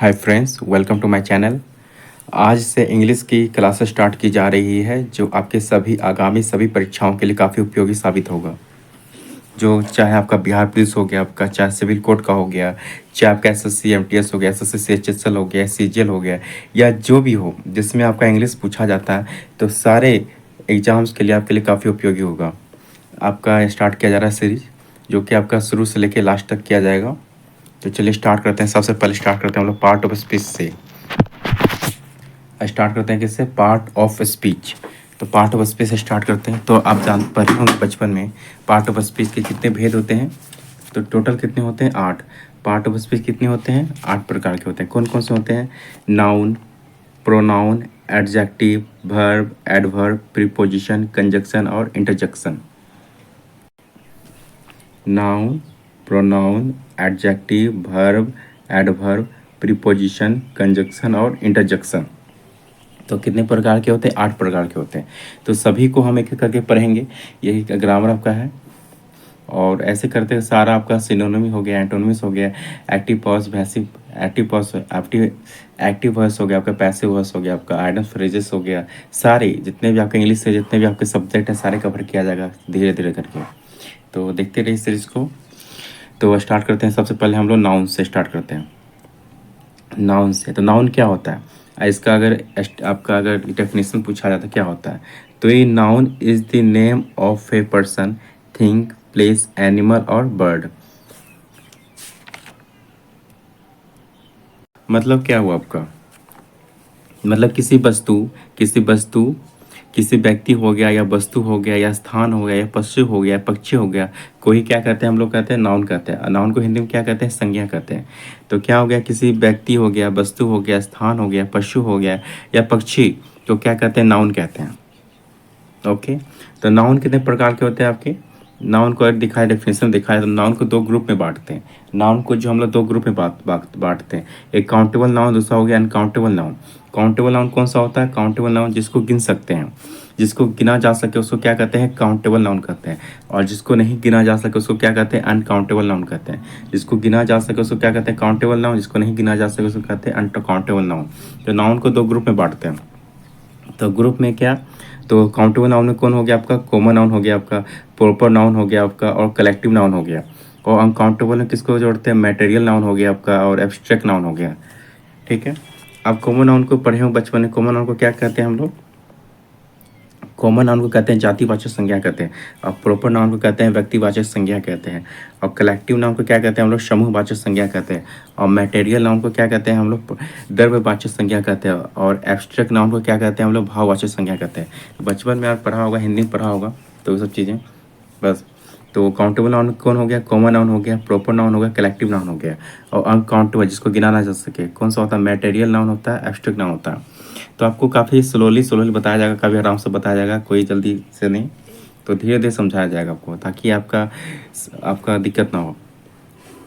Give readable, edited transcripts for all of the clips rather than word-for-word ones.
Hi friends, welcome to my channel. आज से English की क्लासेस स्टार्ट की जा रही है जो आपके सभी आगामी सभी परीक्षाओं के लिए काफ़ी उपयोगी साबित होगा। जो चाहे आपका बिहार पुलिस हो गया, आपका चाहे सिविल कोर्ट का हो गया, चाहे आपका एसएससी एमटीएस हो गया, एसएससी सीएचएसएल हो गया, सीजीएल हो गया, या जो भी हो जिसमें आपका इंग्लिश पूछा जाता है, तो सारे एग्ज़ाम्स के लिए आपके लिए काफ़ी उपयोगी होगा। आपका स्टार्ट किया जा रहा है सीरीज, जो कि आपका शुरू से लेकर लास्ट तक किया जाएगा। तो चलिए स्टार्ट करते हैं। सबसे पहले स्टार्ट करते हैं हम लोग पार्ट ऑफ स्पीच से। स्टार्ट करते हैं किससे? Part of speech. तो पार्ट ऑफ स्पीच से स्टार्ट करते हैं। तो आप जान पढ़े होंगे बचपन में पार्ट ऑफ स्पीच के कितने भेद होते हैं। तो टोटल कितने होते हैं? 8। पार्ट ऑफ स्पीच कितने होते हैं? 8 प्रकार के होते हैं। कौन कौन से होते हैं? Noun, pronoun, adjective, verb, adverb, preposition, conjunction और interjection. Noun, pronoun, adjective, verb, adverb, preposition, conjunction और इंटरजेक्शन। तो कितने प्रकार के होते हैं? 8 प्रकार के होते हैं। तो सभी को हम एक एक करके पढ़ेंगे। यही ग्रामर आपका है। और ऐसे करते सारा आपका सिनोनिमी हो गया, एंटोनिम्स हो गया, active pause, passive, active voice हो गया, आपका पैसिव वॉइस हो गया, आपका आइडल फ्रेजेस हो गया। सारे जितने भी आपके इंग्लिश से जितने भी आपके सब्जेक्ट हैं सारे कवर किया जाएगा धीरे धीरे करके। तो देखते रहिए सीरीज को। तो स्टार्ट करते हैं। सबसे पहले हम लोग नाउन से स्टार्ट करते हैं। नाउन से, तो नाउन क्या होता है? इसका आपका अगर डेफिनेशन पूछा जाता है क्या होता है, तो ये noun is the name of a person, thing, place, animal और बर्ड। मतलब क्या हुआ आपका? मतलब किसी वस्तु किसी व्यक्ति हो गया या वस्तु हो गया या स्थान हो गया या पशु हो गया पक्षी हो गया, कोई क्या कहते हैं हम लोग? कहते हैं नाउन कहते हैं। नाउन को हिंदी में क्या कहते हैं? संज्ञा कहते हैं। तो क्या हो गया? किसी व्यक्ति हो गया, वस्तु हो गया, स्थान हो गया, पशु हो गया या पक्षी, तो क्या कहते हैं? नाउन कहते हैं। ओके। तो नाउन कितने प्रकार के होते हैं आपके? नाउन को अगर दिखाए, डेफिनेशन दिखाए, तो नाउन को 2 ग्रुप में बांटते हैं। नाउन को जो हम लोग 2 ग्रुप में बांटते हैं, एक काउंटेबल नाउन, दूसरा हो गया अनकाउंटेबल नाउन। काउंटेबल नाउन कौन सा होता है? काउंटेबल नाउन जिसको गिन सकते हैं, जिसको गिना जा सके उसको क्या कहते हैं? काउंटेबल नाउन कहते हैं। और जिसको नहीं गिना जा सके उसको क्या कहते हैं? अनकाउंटेबल नाउन कहते हैं। जिसको गिना जा सके उसको क्या कहते हैं? Countable noun. जिसको नहीं गिना जा सके उसको कहते हैं अनकाउंटेबल नाउन। तो नाउन को 2 ग्रुप में बांटते हैं। तो ग्रुप में क्या? तो काउंटेबल नाउन में कौन हो गया आपका? कॉमन नाउन हो गया आपका, प्रॉपर नाउन हो गया आपका, और कलेक्टिव नाउन हो गया। और अनकाउंटेबल में किसको जोड़ते हैं? मटेरियल नाउन हो गया आपका और एब्स्ट्रैक्ट नाउन हो गया। ठीक है। अब कॉमन नाउन को पढ़े हो बचपन में। कॉमन नाउन को क्या कहते हैं हम लोग? कॉमन नाउन को कहते हैं जातिवाचक संज्ञा कहते हैं। और प्रॉपर नाउन को कहते हैं व्यक्तिवाचक संज्ञा कहते हैं। और कलेक्टिव नाउन को क्या कहते हैं हम लोग? समूहवाचक संज्ञा कहते हैं। और मटेरियल नाउन को क्या कहते हैं हम लोग? द्रव्यवाचक संज्ञा कहते हैं। और एब्स्ट्रैक्ट नाउन को क्या कहते हैं हम लोग? भाववाचक संज्ञा कहते हैं। बचपन में आप पढ़ा होगा, हिंदी में पढ़ा होगा, तो ये सब चीज़ें बस। तो काउंटेबल नाउन कौन हो गया? कॉमन नाउन हो गया, प्रॉपर नाउन हो गया, कलेक्टिव नाउन हो गया। और अनकाउंटेबल जिसको गिना ना जा सके कौन सा होता है? मटेरियल नाउन होता है, एब्स्ट्रैक्ट नाउन होता है। तो आपको काफ़ी स्लोली बताया जाएगा, काफ़ी आराम से बताया जाएगा, कोई जल्दी से नहीं। तो धीरे धीरे समझाया जाएगा आपको, ताकि आपका आपका दिक्कत ना हो।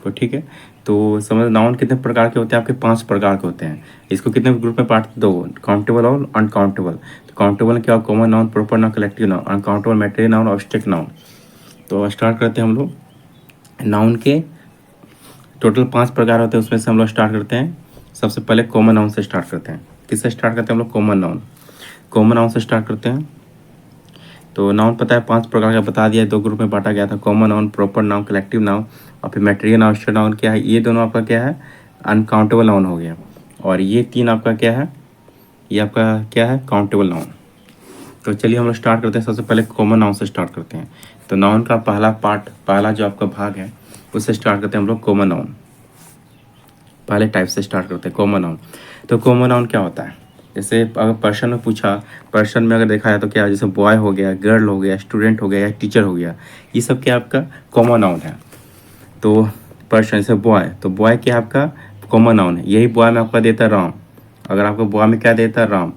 तो ठीक है। तो समझ, नाउन कितने प्रकार के होते हैं आपके? 5 प्रकार के होते हैं। इसको कितने ग्रुप में बांट दो? काउंटेबल और अनकाउंटेबल। तो काउंटेबल क्या? Common noun, proper noun, collective noun. Uncountable material noun, abstract noun. तो स्टार्ट करते हैं हम लोग। नाउन के टोटल 5 प्रकार होते हैं, उसमें से हम लोग स्टार्ट करते हैं। सबसे पहले कॉमन नाउन से स्टार्ट करते हैं। किससे स्टार्ट करते हैं हम लोग? Common noun. कॉमन नाउन से स्टार्ट करते हैं। तो नाउन पता है 5 प्रकार का बता दिया, 2 ग्रुप में बांटा गया था। Common noun, proper noun, collective noun. और फिर मटेरियल नाउन, एब्स्ट्रैक्ट नाउन क्या है? ये दोनों आपका क्या है? अनकाउंटेबल नाउन हो गया। और ये 3 आपका क्या है? ये आपका क्या है? Countable noun. तो चलिए हम लोग स्टार्ट करते हैं। सबसे पहले कॉमन नाउन से स्टार्ट करते हैं। तो नाउन का पहला जो आपका भाग है उससे स्टार्ट करते हैं हम लोग। कॉमन नाउन पहले टाइप से स्टार्ट करते हैं, कॉमन नाउन। तो कॉमन नाउन क्या होता है? जैसे अगर पर्सन में पूछा, पर्सन में अगर देखा जाए तो क्या, जैसे बॉय हो गया, गर्ल हो गया, स्टूडेंट हो गया या टीचर हो गया, ये सब क्या आपका कॉमन नाउन है। तो पर्सन जैसे बॉय, तो बॉय क्या आपका कॉमन नाउन है। यही बॉय में आपका देता है राम। अगर आपको बॉय में क्या देता है? राम,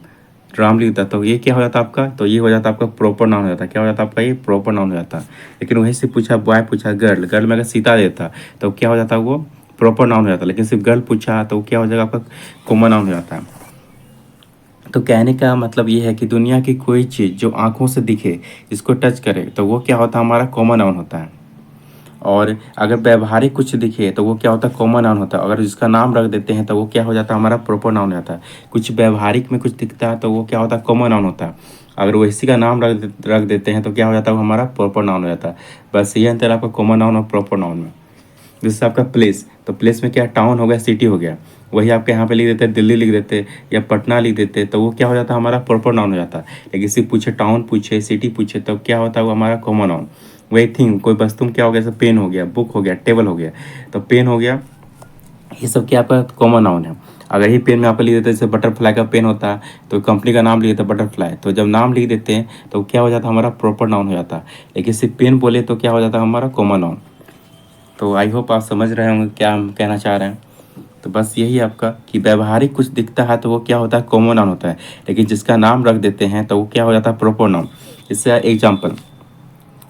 राम लिखता है, तो ये क्या हो जाता है आपका? तो ये हो जाता है आपका प्रॉपर नाउन हो जाता है। क्या हो जाता है आपका? ये प्रॉपर नाउन हो जाता है। लेकिन वहीं से पूछा बॉय, पूछा गर्ल, गर्ल में अगर सीता देता तो क्या हो जाता है? वो प्रॉपर नाउन हो जाता है। लेकिन सिर्फ गर्ल पूछा तो क्या हो जाएगा आपका? कॉमन नाउन हो जाता है। तो कहने का मतलब ये है कि दुनिया की कोई चीज़ जो आंखों से दिखे, इसको टच करे, तो वो क्या होता है? हमारा कॉमन नाउन होता है। और अगर व्यवहारिक कुछ दिखे तो वो क्या होता है, कॉमन नाउन होता है। अगर जिसका नाम रख देते हैं तो वो क्या हो जाता है, हमारा प्रॉपर नाउन हो जाता है। कुछ व्यवहारिक में कुछ दिखता है तो वो क्या होता है, कॉमन नाउन होता है। अगर वो इसी का नाम रख देते हैं तो क्या हो जाता है, वो हमारा प्रॉपर नाउन हो जाता है। बस ये अंतर आपका कॉमन नाउन और प्रॉपर नाउन में। जैसे आपका प्लेस, तो प्लेस में क्या, टाउन हो गया, सिटी हो गया। वही आपके यहाँ पे लिख देते हैं, दिल्ली लिख देते या पटना लिख देते, तो वो क्या हो जाता है, हमारा प्रॉपर नाउन हो जाता है। लेकिन किसी पूछे, टाउन पूछे, सिटी पूछे, तो क्या होता है, वो हमारा कॉमन नाउन। वही थिंग, कोई वस्तु में क्या हो गया, जैसे पेन हो गया, बुक हो गया, टेबल हो गया, तो पेन हो गया, ये सब क्या आपका कॉमन नाउन है। अगर ही पेन में आप लिख देते हैं, जैसे बटरफ्लाई का पेन होता है तो कंपनी का नाम लिख देते हैं बटरफ्लाई, तो जब नाम लिख देते हैं तो क्या हो जाता है, हमारा प्रॉपर नाउन हो जाता है। लेकिन सिर्फ पेन बोले तो क्या हो जाता है, हमारा कॉमन नाउन। तो आई होप आप समझ रहे होंगे क्या हम कहना चाह रहे हैं। तो बस यही आपका कि व्यवहारिक कुछ दिखता है तो वो क्या होता है, कॉमन नाउन होता है। लेकिन जिसका नाम रख देते हैं तो वो क्या हो जाता है, प्रॉपर नाउन। इससे एग्जाम्पल,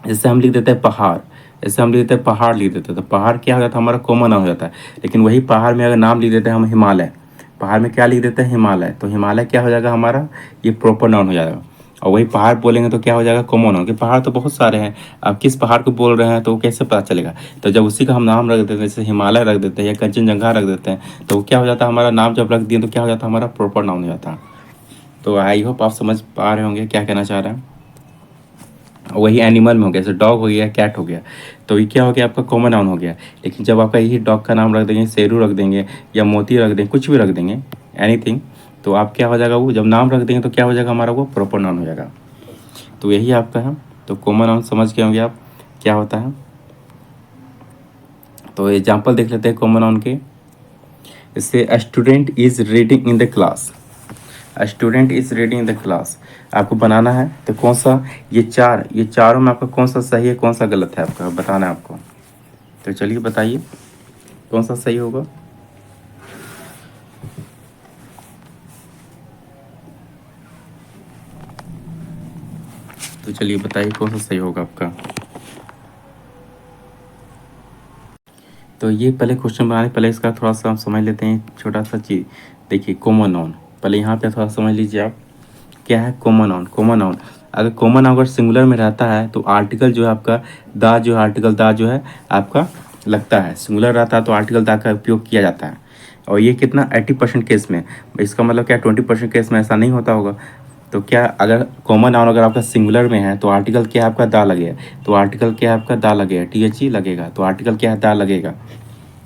जैसे हम लिख देते हैं पहाड़, जैसे हम लिख देते हैं पहाड़, लिख देते हैं तो पहाड़ क्या हो जाता है, हमारा कॉमन नाउन हो जाता है। लेकिन वही पहाड़ में अगर नाम लिख देते हैं हम हिमालय, पहाड़ में क्या लिख देते हैं, हिमालय, तो हिमालय क्या हो जाएगा, हमारा ये प्रॉपर नाउन हो जाएगा। और वही पहाड़ बोलेंगे तो क्या हो जाएगा, कॉमन नाउन। कि पहाड़ तो बहुत सारे हैं, आप किस पहाड़ को बोल रहे हैं तो वो कैसे पता चलेगा। तो जब उसी का हम नाम रख देते हैं, जैसे हिमालय रख देते हैं या कंचनजंगा रख देते हैं, तो वो क्या हो जाता है, हमारा नाम जब रख दिए तो क्या हो जाता है, हमारा प्रॉपर नाउन हो जाता है। तो आई होप आप समझ पा रहे होंगे क्या कहना चाह रहे हैं। वही एनिमल में हो गया, जैसे डॉग हो गया, कैट हो गया, तो ये क्या हो गया, आपका कॉमन नाउन हो गया। लेकिन जब आपका यही डॉग का नाम रख देंगे, शेरू रख देंगे या मोती रख देंगे, कुछ भी रख देंगे, एनीथिंग, तो आप क्या हो जाएगा, वो जब नाम रख देंगे तो क्या हो जाएगा, हमारा वो प्रॉपर नाउन हो जाएगा। तो यही आपका है। तो कॉमन नाउन समझ के होंगे आप क्या होता है। तो एग्जाम्पल देख लेते हैं कॉमन नाउन के। जैसे अ student is reading in the class, student is reading in the class, आपको बनाना है तो कौन सा, ये चारों में आपका कौन सा सही है, कौन सा गलत है, आपका बताना है आपको। तो चलिए बताइए कौन सा सही होगा। तो चलिए बताइए कौन सा सही होगा आपका। तो ये पहले क्वेश्चन बनाने पहले इसका थोड़ा सा हम समझ लेते हैं, छोटा सा चीज़। देखिए कॉमन नाउन, पहले यहाँ पे थोड़ा समझ लीजिए आप क्या है कॉमन नाउन। कॉमन नाउन, अगर कॉमन नाउन अगर सिंगुलर में रहता है तो आर्टिकल जो है आपका दा, जो है आर्टिकल दा जो है आपका लगता है। सिंगुलर रहता है तो आर्टिकल दा का उपयोग किया जाता है। और ये कितना 80% केस में, इसका मतलब क्या 20% केस में ऐसा नहीं होता होगा। तो क्या अगर कॉमन नाउन अगर आपका सिंगुलर में है तो आर्टिकल क्या है आपका दा लगेगा, तो आर्टिकल क्या है आपका दा लगेगा, THE लगेगा, तो आर्टिकल क्या है दा लगेगा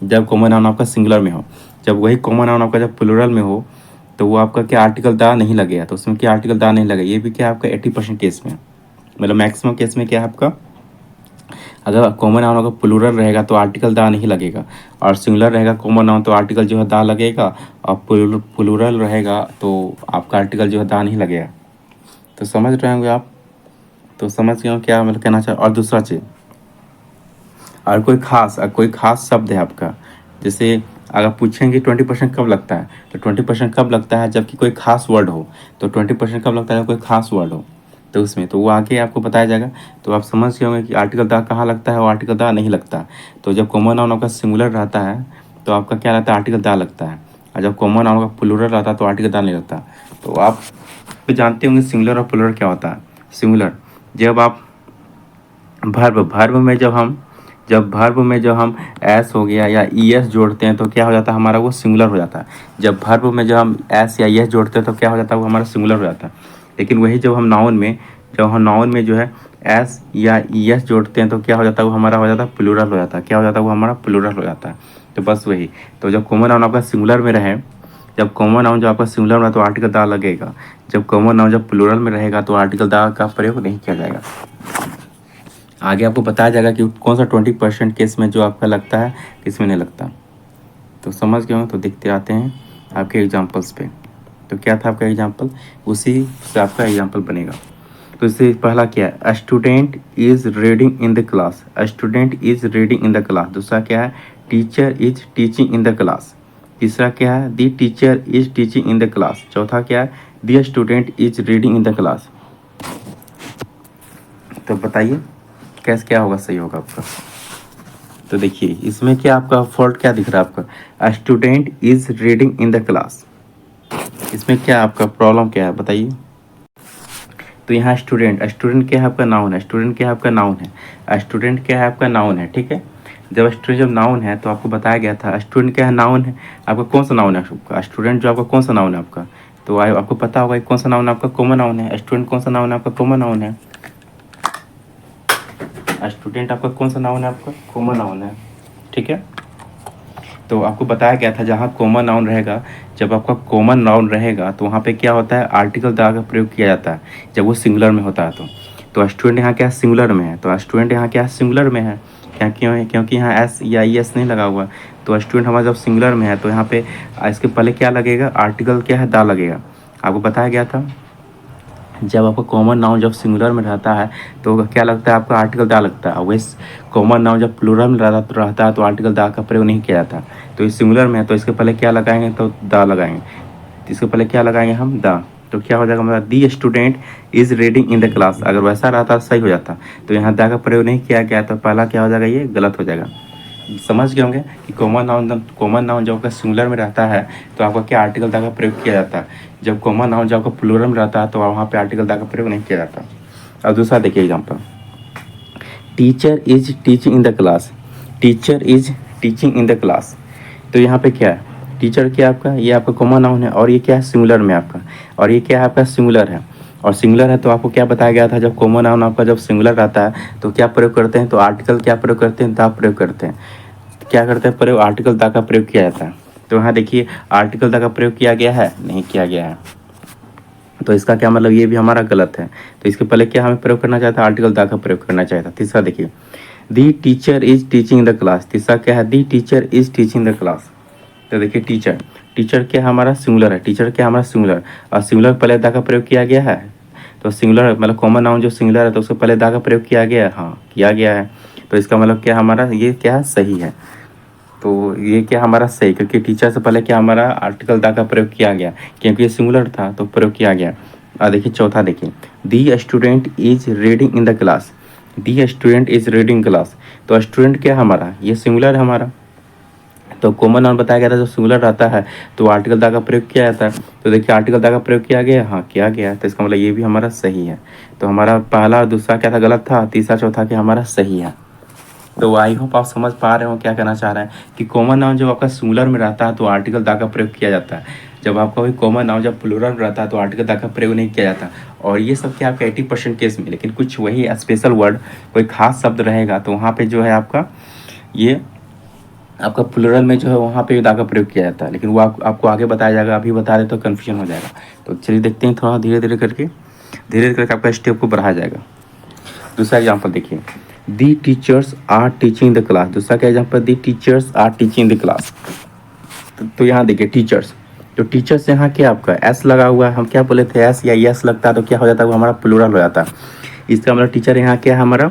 जब कॉमन नाउन आपका सिंगुलर में हो। जब वही कॉमन नाउन आपका जब प्लूरल में हो तो वो आपका क्या आर्टिकल दा नहीं लगेगा, तो उसमें क्या आर्टिकल दा नहीं लगेगा। ये भी क्या आपका 80% केस में, मतलब मैक्सिमम केस में क्या है आपका, अगर कॉमन नाउन अगर प्लूरल रहेगा तो आर्टिकल दा नहीं लगेगा, और सिंगुलर रहेगा कॉमन नाउन तो आर्टिकल जो है दा लगेगा, और प्लूरल रहेगा तो आपका आर्टिकल जो है दा नहीं लगेगा। तो समझ रहे होंगे आप। तो समझ गए हो क्या मतलब कहना चाह। और दूसरा चीज़, और कोई खास शब्द है आपका, जैसे अगर पूछेंगे 20% कब लगता है, तो 20% कब लगता है जबकि कोई खास वर्ड हो। तो 20% कब लगता है, कोई खास वर्ड हो तो उसमें, तो वो आगे आपको बताया जाएगा। तो आप समझ गए होंगे कि आर्टिकल दा कहाँ लगता है और आर्टिकल दा नहीं लगता। तो जब कॉमन नाउन आपका सिंगुलर रहता है तो आपका क्या रहता है, आर्टिकल दा लगता है। और जब कॉमन नाउन का प्लूरल रहता है तो आर्टिकल दा नहीं लगता। तो आप जानते होंगे सिंगुलर और प्लूरल क्या होता है। सिंगुलर, जब आप भर्ब में जब हम एस हो गया या ES जोड़ते हैं तो क्या हो जाता है, हमारा वो सिंगुलर हो जाता है। जब भर्ब में जब हम एस या ES जोड़ते हैं तो क्या हो जाता है, वो हमारा सिंगुलर हो जाता है। लेकिन वही जब हम नाउन में जो है एस या ES जोड़ते हैं तो क्या हो जाता है, वो हमारा हो जाता है प्लूरल हो जाता है। क्या हो जाता है, वो हमारा प्लूरल हो जाता है। तो बस वही, तो जब कॉमन नाउन आपका सिंगुलर में रहे, जब कॉमन नाउन जब आपका सिंगुलर में तो आर्टिकल दा लगेगा। जब कॉमन नाउन जब प्लूरल में रहेगा तो आर्टिकल दा का प्रयोग नहीं किया जाएगा। आगे आपको बताया जाएगा कि कौन सा 20% केस में जो आपका लगता है, किस में नहीं लगता। तो समझ गए हो। तो देखते आते हैं आपके एग्जाम्पल्स पे। तो क्या था आपका एग्जाम्पल, उसी से आपका एग्जाम्पल बनेगा। तो इससे पहला क्या है, a student is reading in the class, a student is reading in the class. दूसरा क्या है, teacher is teaching in the class. तीसरा क्या है, the teacher is teaching in the class. चौथा क्या है, the student is reading in the class. तो बताइए कैसे क्या होगा, सही होगा आपका। तो देखिए इसमें क्या आपका फॉल्ट क्या दिख रहा है आपका, अ student is reading in the class. इसमें क्या आपका प्रॉब्लम क्या है बताइए। तो यहाँ स्टूडेंट क्या है आपका नाउन है, स्टूडेंट क्या है आपका नाउन है, स्टूडेंट क्या है आपका नाउन है, ठीक है। जब स्टूडेंट जब नाउन है तो आपको बताया गया था स्टूडेंट क्या है, नाउन है। आपका कौन सा नाउन है आपका स्टूडेंट, जो आपका कौन सा नाउन है आपका, तो आपको पता होगा कौन सा नाउन आपका कॉमन नाउन है। स्टूडेंट कौन सा नाउन है आपका कॉमन नाउन है। स्टूडेंट आपका कौन सा नाउन है आपका कॉमन नाउन है, ठीक है। तो आपको बताया गया था जहाँ कॉमन नाउन रहेगा, जब आपका कॉमन नाउन रहेगा तो वहाँ पे क्या होता है, आर्टिकल द का प्रयोग किया जाता है जब वो सिंगुलर में होता है। तो स्टूडेंट यहाँ क्या सिंगुलर में है, तो स्टूडेंट यहाँ क्या सिंगुलर में है, क्या क्यों है, क्योंकि यहाँ एस या ई एस नहीं लगा हुआ। तो स्टूडेंट हमारा जब सिंगुलर में है तो यहाँ पे इसके पहले क्या लगेगा, आर्टिकल क्या है, दा लगेगा। आपको बताया गया था जब आपका कॉमन नाउन जब सिंगुलर में रहता है तो क्या लगता है, आपका आर्टिकल दा लगता है। वैसे कॉमन नाउन जब प्लूरल में रहता है तो आर्टिकल दा का प्रयोग नहीं किया जाता। तो ये सिंगुलर में है तो इसके पहले क्या लगाएंगे, तो दा लगाएंगे। तो इसके पहले क्या लगाएंगे हम, दा। तो क्या हो जाएगा हमारा, the student is reading in the class. अगर वैसा रहता सही हो जाता, तो यहाँ दा का प्रयोग नहीं किया गया तो पहला क्या हो जाएगा, ये गलत हो जाएगा। समझ गए होंगे कि कॉमन नाउन जब आपका सिंगुलर में रहता है तो आपका क्या आर्टिकल दा का प्रयोग किया जाता है। जब कॉमन नाउन जब आपका प्लूरल में रहता है तो वहाँ पे आर्टिकल दा का प्रयोग नहीं किया जाता। अब दूसरा देखिए example, teacher is teaching in the class. Teacher is teaching in the class. तो यहाँ पे क्या है, टीचर क्या आपका, ये आपका कॉमन नाउन है और ये क्या है सिंगुलर में आपका, और ये क्या है आपका सिंगुलर है। और सिंगुलर है तो आपको क्या बताया गया था, जब कॉमन नाउन आपका जब सिंगुलर रहता है तो क्या प्रयोग करते हैं, तो आर्टिकल क्या प्रयोग करते हैं, दा प्रयोग करते हैं। क्या करते हैं प्रयोग, आर्टिकल दा का प्रयोग किया जाता है। तो यहाँ देखिए आर्टिकल दा का प्रयोग किया गया है, नहीं किया गया है। तो इसका क्या मतलब, ये भी हमारा गलत है। तो इसके पहले क्या हमें प्रयोग करना चाहता है, आर्टिकल दा का प्रयोग करना चाहिए था। तीसरा देखिए, the teacher is teaching the class. तीसरा क्या है, the teacher is teaching the class. तो देखिए टीचर, टीचर क्या हमारा सिंगुलर है, टीचर क्या हमारा सिंगुलर, और सिंगुलर पहले दा का प्रयोग किया गया है। तो सिंगुलर मतलब कॉमन नाउन जो सिंगुलर है तो उसके पहले दा का प्रयोग किया गया है, हाँ किया गया है। तो इसका मतलब क्या हमारा ये क्या है, सही है। तो ये क्या हमारा सही, क्योंकि टीचर से पहले क्या हमारा आर्टिकल दा का प्रयोग किया गया, क्योंकि ये सिंगुलर था तो प्रयोग किया गया। देखिए चौथा देखिए, the student is reading in the class. The student is reading class. तो स्टूडेंट क्या हमारा, ये सिंगुलर है हमारा। तो कॉमन नाउन बताया गया था जो सिंगुलर रहता है तो आर्टिकल दा का प्रयोग किया जाता है। तो देखिए आर्टिकल दा का प्रयोग किया गया, हाँ किया गया। तो इसका मतलब ये भी हमारा सही है। तो हमारा पहला और दूसरा क्या था, गलत था। तीसरा चौथा क्या हमारा सही है। तो आई होप आप समझ पा रहे हो क्या कहना चाह रहे हैं कि कॉमन नाउन जब आपका सिंगुलर में रहता है तो आर्टिकल दा का प्रयोग किया जाता है। जब आपका कोई कॉमन नाउन जब प्लूरल में रहता है तो आर्टिकल दा का प्रयोग नहीं किया जाता। और ये सब क्या आपका 80% केस में, लेकिन कुछ वही स्पेशल वर्ड कोई खास शब्द रहेगा तो वहाँ पे जो है आपका ये आपका प्लूरल में जो है वहाँ पे दा का प्रयोग किया जाता है। लेकिन वो आपको आगे बताया जाएगा, अभी बता दे तो कन्फ्यूजन हो जाएगा। तो चलिए देखते हैं, थोड़ा धीरे धीरे करके आपका स्टेप को बढ़ाया जाएगा। दूसरा एग्जाम्पल देखिए, the teachers are teaching the class. दूसरा क्या example, the teachers are teaching the class. तो यहाँ देखिए टीचर्स, तो टीचर्स यहाँ क्या आपका एस लगा हुआ है। हम क्या बोले थे, एस या यस लगता है तो क्या हो जाता है, वो हमारा प्लूरल हो जाता है। इसका मतलब टीचर यहाँ क्या है हमारा,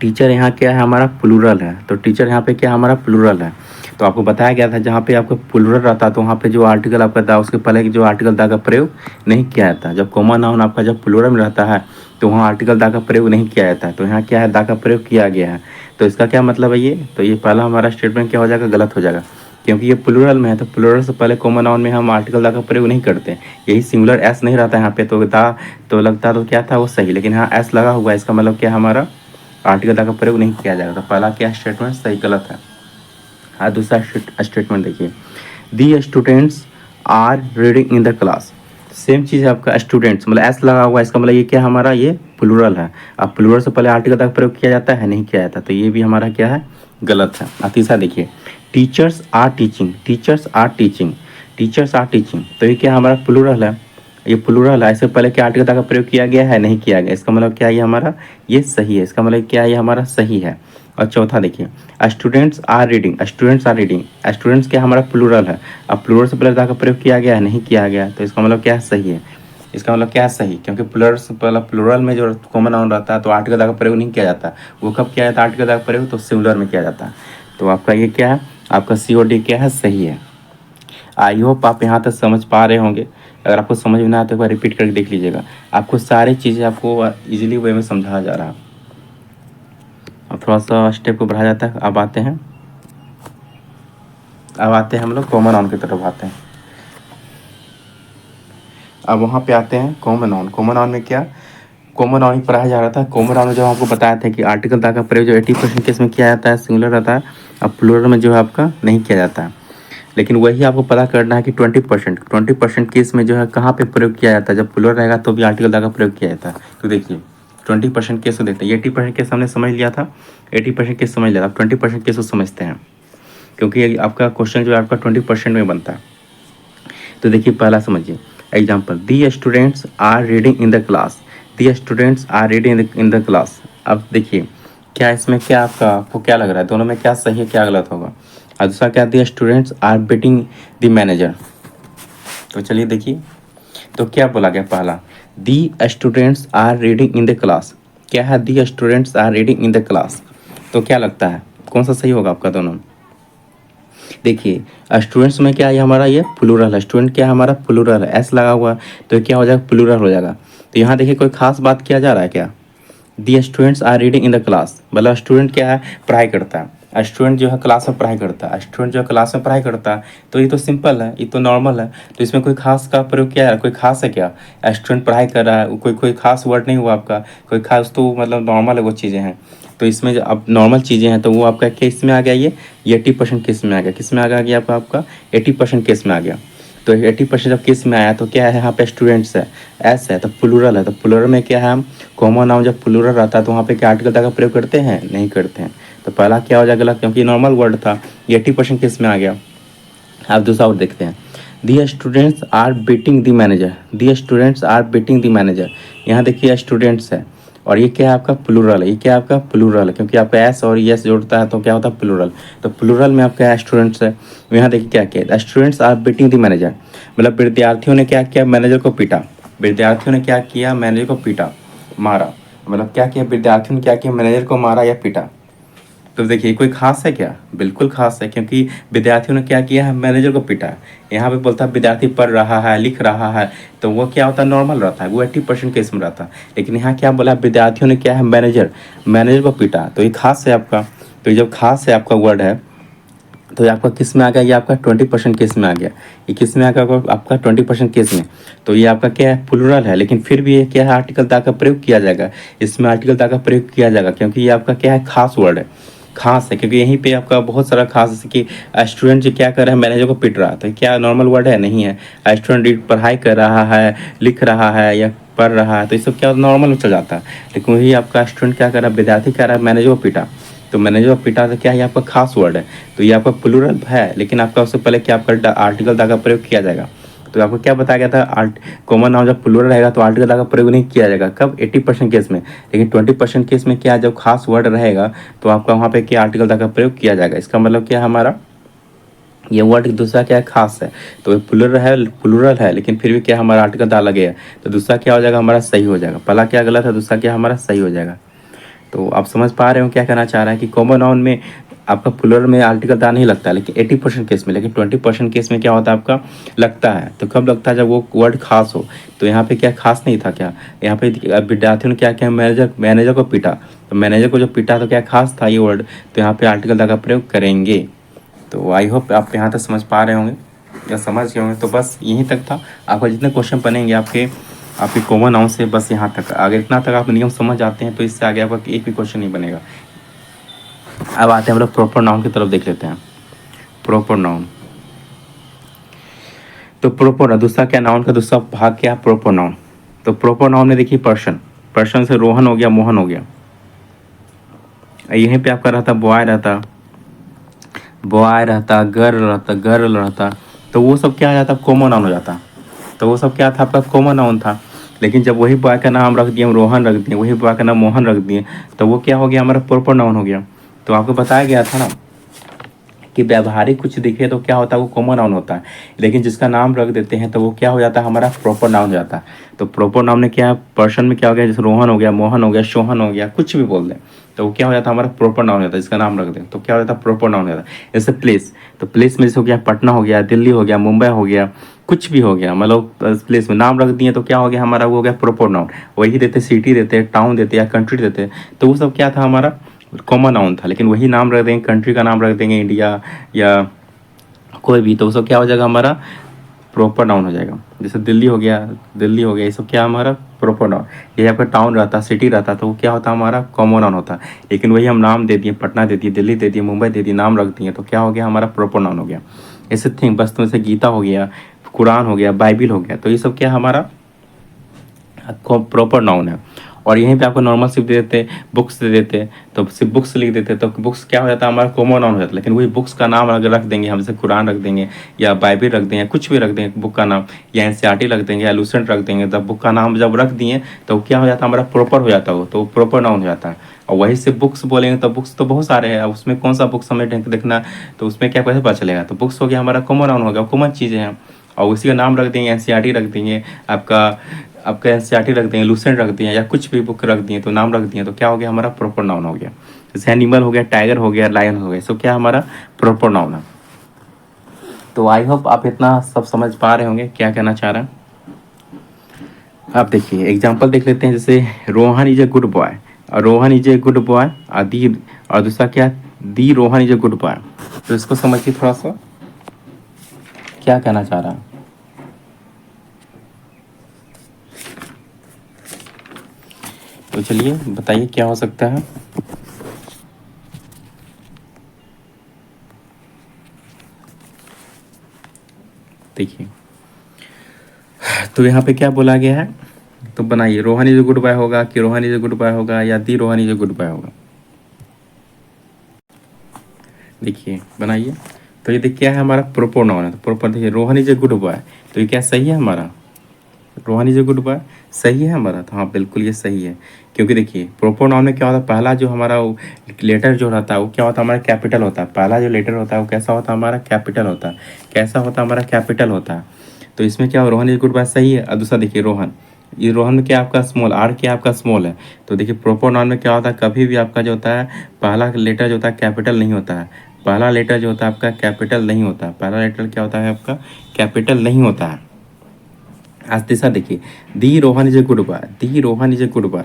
टीचर यहाँ क्या है हमारा प्लूरल है। तो टीचर यहाँ पे क्या हमारा प्लूरल है। तो आपको बताया गया था जहाँ पे आपका प्लूरल रहता है तो वहाँ पे जो आर्टिकल आपका दा उसके पहले जो आर्टिकल दा का प्रयोग नहीं किया जाता। जब कॉमन नाउन आपका जब प्लूरल में रहता है तो वहाँ आर्टिकल दा का प्रयोग नहीं किया जाता है। तो यहाँ क्या है, दा का प्रयोग किया गया है। तो इसका क्या मतलब है ये, तो ये पहला हमारा स्टेटमेंट क्या हो जाएगा, गलत हो जाएगा। क्योंकि ये प्लूरल में है तो प्लूरल से पहले कॉमन नाउन में हम आर्टिकल दा का प्रयोग नहीं करते। यही सिंगुलर एस नहीं रहता यहाँ पे तो दा तो लगता तो क्या था वो सही, लेकिन यहाँ एस लगा हुआ है। इसका मतलब क्या हमारा आर्टिकल दा का प्रयोग नहीं किया जाएगा। तो पहला क्या स्टेटमेंट सही गलत है। हाँ दूसरा स्टेटमेंट देखिए, the students are reading in the class. Same चीज़ है आपका स्टूडेंट्स मतलब एस लगा हुआ है। इसका मतलब ये क्या हमारा ये प्लूरल है। अब प्लूरल से पहले आर्टिकल तक प्रयोग किया जाता है, नहीं किया जाता। तो ये भी हमारा क्या है, गलत है। अब तीसरा देखिए, teachers are teaching. Teachers are teaching, teachers are teaching. तो ये क्या हमारा प्लूरल है, ये प्लूरल है। इससे पहले क्या आर्टिकल तक का प्रयोग किया गया है, नहीं किया गया। इसका मतलब क्या है, ये हमारा ये सही है। इसका मतलब क्या है, ये हमारा सही है। और चौथा देखिए, students are reading. Students are reading, students क्या हमारा प्लूरल है। अब प्लूरल से पहले दा का प्रयोग किया गया है, नहीं किया गया। तो इसका मतलब क्या है, सही है। इसका मतलब क्या है, सही। क्योंकि प्लूरल से पहले प्लूरल में जो कॉमन नाउन रहता है तो आर्टिकल दा का प्रयोग नहीं किया जाता। वो कब किया जाता है आर्टिकल दा का प्रयोग, तो सिंगुलर में किया जाता है। तो आपका ये क्या है, आपका सी और डी क्या है, सही है। आई होप आप यहाँ तक समझ पा रहे होंगे। अगर आपको समझ में ना आए तो एक बार रिपीट करके देख लीजिएगा। आपको सारी चीज़ें आपको इजीली वे में समझाया जा रहा है। अब थोड़ा सा स्टेप को बढ़ाया जाता है। अब आते हैं हम लोग कॉमन नाउन की तरफ आते हैं। अब वहाँ पे आते हैं कॉमन नाउन। कॉमन नाउन में क्या, कॉमन नाउन पढ़ाया जा रहा था। कॉमन नाउन जब आपको बताया था कि आर्टिकल दा का प्रयोग जो 80% केस में किया जाता है सिंगुलर रहता है, अब प्लूरल में जो है आपका नहीं किया जाता है। लेकिन वही आपको पता करना है कि 20% केस में जो है कहाँ पे प्रयोग किया जाता है। जब प्लूरल रहेगा तो भी आर्टिकल दा का प्रयोग किया जाता है। तो देखिए 20% केस को देखते हैं, 80% केस हमने समझ लिया था, 80% केस समझ लिया था, 20% केस को समझते हैं, क्योंकि ये आपका क्वेश्चन जो है आपका 20% में बनता है। तो देखिए पहला समझिए example, the students are reading in the class, the students are reading in the class. अब देखिए क्या इसमें क्या आपको क्या लग रहा है, दोनों में क्या सही है क्या गलत होगा। और दूसरा क्या, the students are beating the manager. तो चलिए देखिए, तो क्या बोला गया पहला, the students are reading in the class, क्या है, the students are reading in the class. तो क्या लगता है कौन सा सही होगा आपका दोनों। देखिए स्टूडेंट्स में क्या है हमारा, ये प्लूरल है, स्टूडेंट क्या है हमारा प्लूरल है, एस लगा हुआ है, तो ये क्या हो जाएगा प्लूरल हो जाएगा। तो यहाँ देखिए कोई खास बात किया जा रहा है क्या, the students are reading in the class, मतलब स्टूडेंट क्या है पढ़ाई करता है, स्टूडेंट जो है क्लास में पढ़ाई करता है, स्टूडेंट जो है क्लास में पढ़ाई करता है। तो ये तो सिंपल है, ये तो नॉर्मल है, तो इसमें कोई खास का प्रयोग किया है, कोई खास है क्या, स्टूडेंट पढ़ाई कर रहा है, कोई कोई खास वर्ड नहीं हुआ आपका, कोई खास, तो मतलब नॉर्मल है वो चीज़ें हैं। तो इसमें जो अब नॉर्मल चीज़ें हैं तो वो आपका केस में आ गया, ये 80% केस में आ गया, किस में आ गया आपका 80% केस में आ गया। तो 80% जब केस में आया तो क्या है यहाँ पे स्टूडेंट्स है, एस है, तो प्लूरल है, तो प्लूरल में क्या है, हम कॉमन नाउन जब प्लूरल रहता है तो वहाँ पे क्या आर्टिकल का प्रयोग करते हैं, नहीं करते हैं। तो पहला क्या हो जाएगा गलत, क्योंकि नॉर्मल वर्ड था, ये 80% केस में आ गया। अब दूसरा और देखते हैं, the students are beating the manager, the students are beating the manager. यहाँ देखिए स्टूडेंट्स है और ये क्या है आपका प्लूरल है, ये क्या है आपका प्लूरल है, क्योंकि आपका एस और यस जोड़ता है तो क्या होता है प्लूरल। तो प्लूरल में आपका स्टूडेंट्स है। यहाँ देखिए क्या किया, students are beating the manager, मतलब विद्यार्थियों ने क्या किया, मैनेजर को पीटा, विद्यार्थियों ने क्या किया, मैनेजर को पीटा, मारा, मतलब क्या किया, विद्यार्थियों ने क्या किया, मैनेजर को मारा या पीटा। तो देखिए कोई खास है क्या, बिल्कुल खास है, क्योंकि विद्यार्थियों ने क्या किया है, मैनेजर को पीटा है। यहाँ पे बोलता है विद्यार्थी पढ़ रहा है, लिख रहा है, तो वो क्या होता है नॉर्मल रहता है, वो 80% केस में रहता है। लेकिन यहाँ क्या बोला, विद्यार्थियों ने क्या है, मैनेजर को पीटा, तो ये खास है आपका। तो ये जब खास है आपका वर्ड है तो ये आपका किस में आ गया, ये आपका 20% केस में आ गया। ये किस में आ गया आपका 20% केस में। तो ये आपका क्या है प्लूरल है, लेकिन फिर भी ये क्या है आर्टिकल दा का प्रयोग किया जाएगा, इसमें आर्टिकल दा का प्रयोग किया जाएगा, क्योंकि ये आपका क्या है खास वर्ड है, खास है, क्योंकि यहीं पे आपका बहुत सारा खास, जैसे कि स्टूडेंट जो क्या कर रहा है, मैनेजर को पिट रहा है, तो क्या नॉर्मल वर्ड है, नहीं है। स्टूडेंट पढ़ाई कर रहा है, लिख रहा है या पढ़ रहा है, तो ये सब क्या नॉर्मल चल जाता है। लेकिन वही आपका स्टूडेंट क्या कर रहा है, विद्यार्थी कह रहा है मैनेजर को पीटा, तो मैनेजर को पीटा तो क्या है आपका खास वर्ड है, तो ये आपका प्लूरल है, लेकिन आपका उससे पहले क्या आपका आर्टिकल दा का प्रयोग किया जाएगा। तो आपको क्या बताया गया था, कॉमन नाउन जब प्लूरल रहेगा तो आर्टिकल का प्रयोग नहीं किया जाएगा, कब 80% केस में। लेकिन 20% केस में क्या जब खास वर्ड रहेगा तो आपका वहाँ पे क्या आर्टिकल का प्रयोग किया जाएगा। इसका मतलब क्या हमारा ये वर्ड दूसरा क्या है खास है, तो ये प्लूरल है, लेकिन फिर भी क्या हमारा आर्टिकल डाला गया है, तो दूसरा क्या हो जाएगा हमारा सही हो जाएगा। पहला क्या गलत है, दूसरा क्या हमारा सही हो जाएगा। तो आप समझ पा रहे हो क्या कहना चाह रहा है कि कॉमन नाउन में आपका प्लूरल में आर्टिकल दा नहीं लगता, लेकिन 80% केस में, लेकिन 20% केस में क्या होता है आपका लगता है। तो कब लगता है, जब वो वर्ड खास हो। तो यहाँ पे क्या खास नहीं था क्या, यहाँ पे विद्यार्थियों ने क्या किया, मैनेजर को पीटा, तो मैनेजर को जो पीटा तो क्या खास था ये वर्ड, तो यहाँ पे आर्टिकल दा का प्रयोग करेंगे। तो आई होप आप यहाँ तक समझ पा रहे होंगे या समझ गए होंगे। तो बस यहीं तक था, आपका जितने क्वेश्चन बनेंगे आपके कॉमन नाउन से बस यहाँ तक। अगर इतना तक आप नियम समझ जाते हैं तो इससे आगे आपका एक भी क्वेश्चन नहीं बनेगा। अब आते हैं हम लोग प्रॉपर नाउन की तरफ देख लेते हैं। प्रॉपर नाउन, तो प्रॉपर दूसरा क्या, नाउन का दूसरा भाग क्या, प्रॉपर नाउन। तो प्रॉपर नाउन में देखिए पर्सन से रोहन हो गया, मोहन हो गया, यहीं पे आपका रहता बॉय रहता, गर्ल रहता, तो वो सब क्या आ जाता कॉमन नाउन हो जाता। तो वो सब क्या था आपका कॉमन नाउन था। लेकिन जब वही बॉय का नाम रख दिए हम रोहन रख दिए, वही बॉय का नाम मोहन रख दिए, तो वो क्या हो गया हमारा प्रॉपर नाउन हो गया। तो आपको बताया गया था ना कि व्यावहारिक कुछ दिखे तो क्या होता है वो कॉमन नाउन होता है, लेकिन जिसका नाम रख देते हैं तो वो क्या हो जाता है हमारा प्रॉपर नाउन हो जाता है। तो प्रॉपर नाउन में क्या पर्सन में क्या हो गया, जैसे रोहन हो गया, मोहन हो गया, सोहन हो गया, कुछ भी बोल दें तो वो क्या हो जाता है हमारा प्रॉपर नाउन हो जाता है, जिसका नाम रख दें तो क्या हो जाता है प्रॉपर नाउन हो जाता है। जैसे प्लेस, तो प्लेस में जैसे हो गया पटना हो गया, दिल्ली हो गया, मुंबई हो गया, कुछ भी हो गया, मतलब प्लेस में नाम रख दिए तो क्या हो गया हमारा वो हो गया प्रॉपर नाउन। वही देते सिटी देते, टाउन देते या कंट्री देते, तो वो सब क्या था हमारा कॉमन नाउन था। लेकिन वही नाम रख देंगे, कंट्री का नाम रख देंगे इंडिया या कोई भी, तो वो सब क्या हो जाएगा हमारा प्रॉपर नाउन हो जाएगा। जैसे दिल्ली हो गया, ये सब क्या हमारा प्रॉपर नाउन। ये आपका टाउन रहता, सिटी रहता तो वो क्या होता हमारा कॉमन नाउन होता। लेकिन वही हम नाम दे दिए, पटना दे दिए, दिल्ली दे दिए, मुंबई दे दिए, नाम रख दिए तो क्या हो गया हमारा प्रॉपर नाउन हो गया। ऐसे थिंग बस में से गीता हो गया, कुरान हो गया, बाइबिल हो गया, तो ये सब क्या हमारा प्रॉपर नाउन है। और यहीं पे आपको नॉर्मल सिर्फ दे देते, बुक्स दे देते तो सिर्फ बुक्स लिख देते तो बुक्स क्या हो जाता है हमारा कॉमन नाउन हो जाता है। लेकिन वही बुक्स का नाम अगर रख देंगे हम, जैसे कुरान रख देंगे या बाइबिल रख देंगे, कुछ भी रख देंगे बुक का नाम, या एनसीईआरटी रख देंगे या लूसेंट रख देंगे, तब बुक का नाम जब रख दिए तो क्या हो जाता है हमारा प्रॉपर हो जाता है, वो तो प्रॉपर नाउन हो जाता है। और वही से बुक्स बोलेंगे तो बुक्स तो बहुत सारे हैं, उसमें कौन सा बुक्स हमें देखना, तो उसमें क्या कैसे पता चलेगा, तो बुक्स हो गया हमारा कॉमन नाउन हो गया, कॉमन चीज़ें हैं। और उसी का नाम रख देंगे, एनसीईआरटी रख देंगे, आपका आपका एनसीईआरटी रख देंगे, लूसेंट रख दिए या कुछ भी बुक रख दिए तो नाम रख दिए तो क्या हो गया हमारा प्रॉपर नाउन हो गया। जैसे एनिमल हो गया, टाइगर हो गया, लायन हो गया, सब क्या हमारा प्रॉपर नाउन है। तो आई होप आप इतना सब समझ पा रहे होंगे क्या कहना चाह रहा है। आप देखिए एग्जाम्पल देख लेते हैं, जैसे Rohan is a good boy, और Rohan is a good boy, आदि, और दूसरा क्या, the Rohan is a good boy. तो इसको समझिए थोड़ा सा क्या कहना चाह रहा है। तो चलिए बताइए क्या हो सकता है। देखिए तो यहाँ पे क्या बोला गया है, तो बनाइए Rohan is a good boy होगा कि Rohan is a good boy होगा या the Rohan is a good boy होगा। देखिए बनाइए। तो ये देखिए क्या है हमारा प्रोपर नाउन है, तो प्रोपर देखिए Rohan is a good boy, तो ये क्या सही है हमारा, Rohan is a good boy सही है हमारा, तो हाँ बिल्कुल ये सही है। क्योंकि देखिए प्रोपर नाउन में क्या होता है, पहला जो हमारा लेटर जो रहता है वो क्या होता है हमारा कैपिटल होता है, पहला जो लेटर होता है वो कैसा होता है हमारा कैपिटल होता है, कैसा होता है हमारा कैपिटल होता है। तो इसमें क्या रोहन इज गुड बॉय सही है। और दूसरा देखिए रोहन, ये रोहन में क्या आपका स्मॉल, आर क्या आपका स्मॉल है। तो देखिए प्रोपर नाउन में क्या होता है, कभी भी आपका जो होता है पहला लेटर जो होता है कैपिटल नहीं होता है, पहला लेटर जो होता है आपका कैपिटल नहीं होता है, पहला लेटर क्या होता है आपका कैपिटल नहीं होता है। आज तीसरा देखिए, the Rohan is a good boy, the Rohan is a good boy,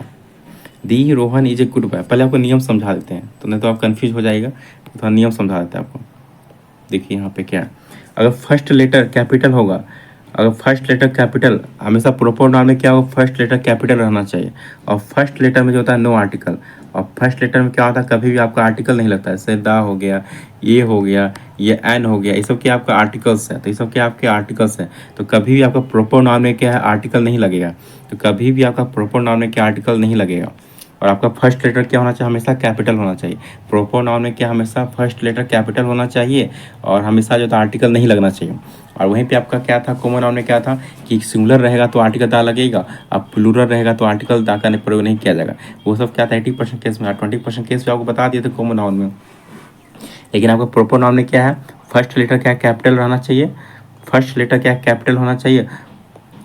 the Rohan is a good boy. पहले आपको नियम समझा देते हैं तो नहीं तो आप कंफ्यूज हो जाएगा, तो थोड़ा नियम समझा देते हैं आपको। देखिए यहाँ पे क्या है, अगर फर्स्ट लेटर कैपिटल होगा, अगर फर्स्ट लेटर कैपिटल, हमेशा प्रोपर नाउन में क्या होगा फर्स्ट लेटर कैपिटल रहना चाहिए। और फर्स्ट लेटर में जो होता है नो आर्टिकल, और फर्स्ट लेटर में क्या होता है कभी भी आपका आर्टिकल नहीं लगता है, जैसे दा हो गया, ये हो गया, ये एन हो गया, ये सब क्या आपका आर्टिकल्स है, तो ये सब क्या आपके आर्टिकल्स हैं। तो कभी भी आपका प्रॉपर नाउन में क्या है आर्टिकल नहीं लगेगा, तो कभी भी आपका प्रॉपर नाउन में क्या आर्टिकल नहीं लगेगा। और आपका फर्स्ट लेटर क्या होना चाहिए, हमेशा कैपिटल होना चाहिए। प्रोपर नाउन में क्या हमेशा फर्स्ट लेटर कैपिटल होना चाहिए, और हमेशा जो था आर्टिकल नहीं लगना चाहिए। और वहीं पे आपका क्या था कॉमन नाउन में क्या था कि सिंगुलर रहेगा तो आर्टिकल दा लगेगा, अब प्लूरल रहेगा तो आर्टिकल दा का प्रयोग नहीं किया जाएगा। वो सब क्या था 80% केस में, 20% केस में आपको बता दिए थे कॉमन नाउन में। लेकिन आपका प्रोपर नाउन में क्या है, फर्स्ट लेटर क्या कैपिटल रहना चाहिए, फर्स्ट लेटर क्या कैपिटल होना चाहिए,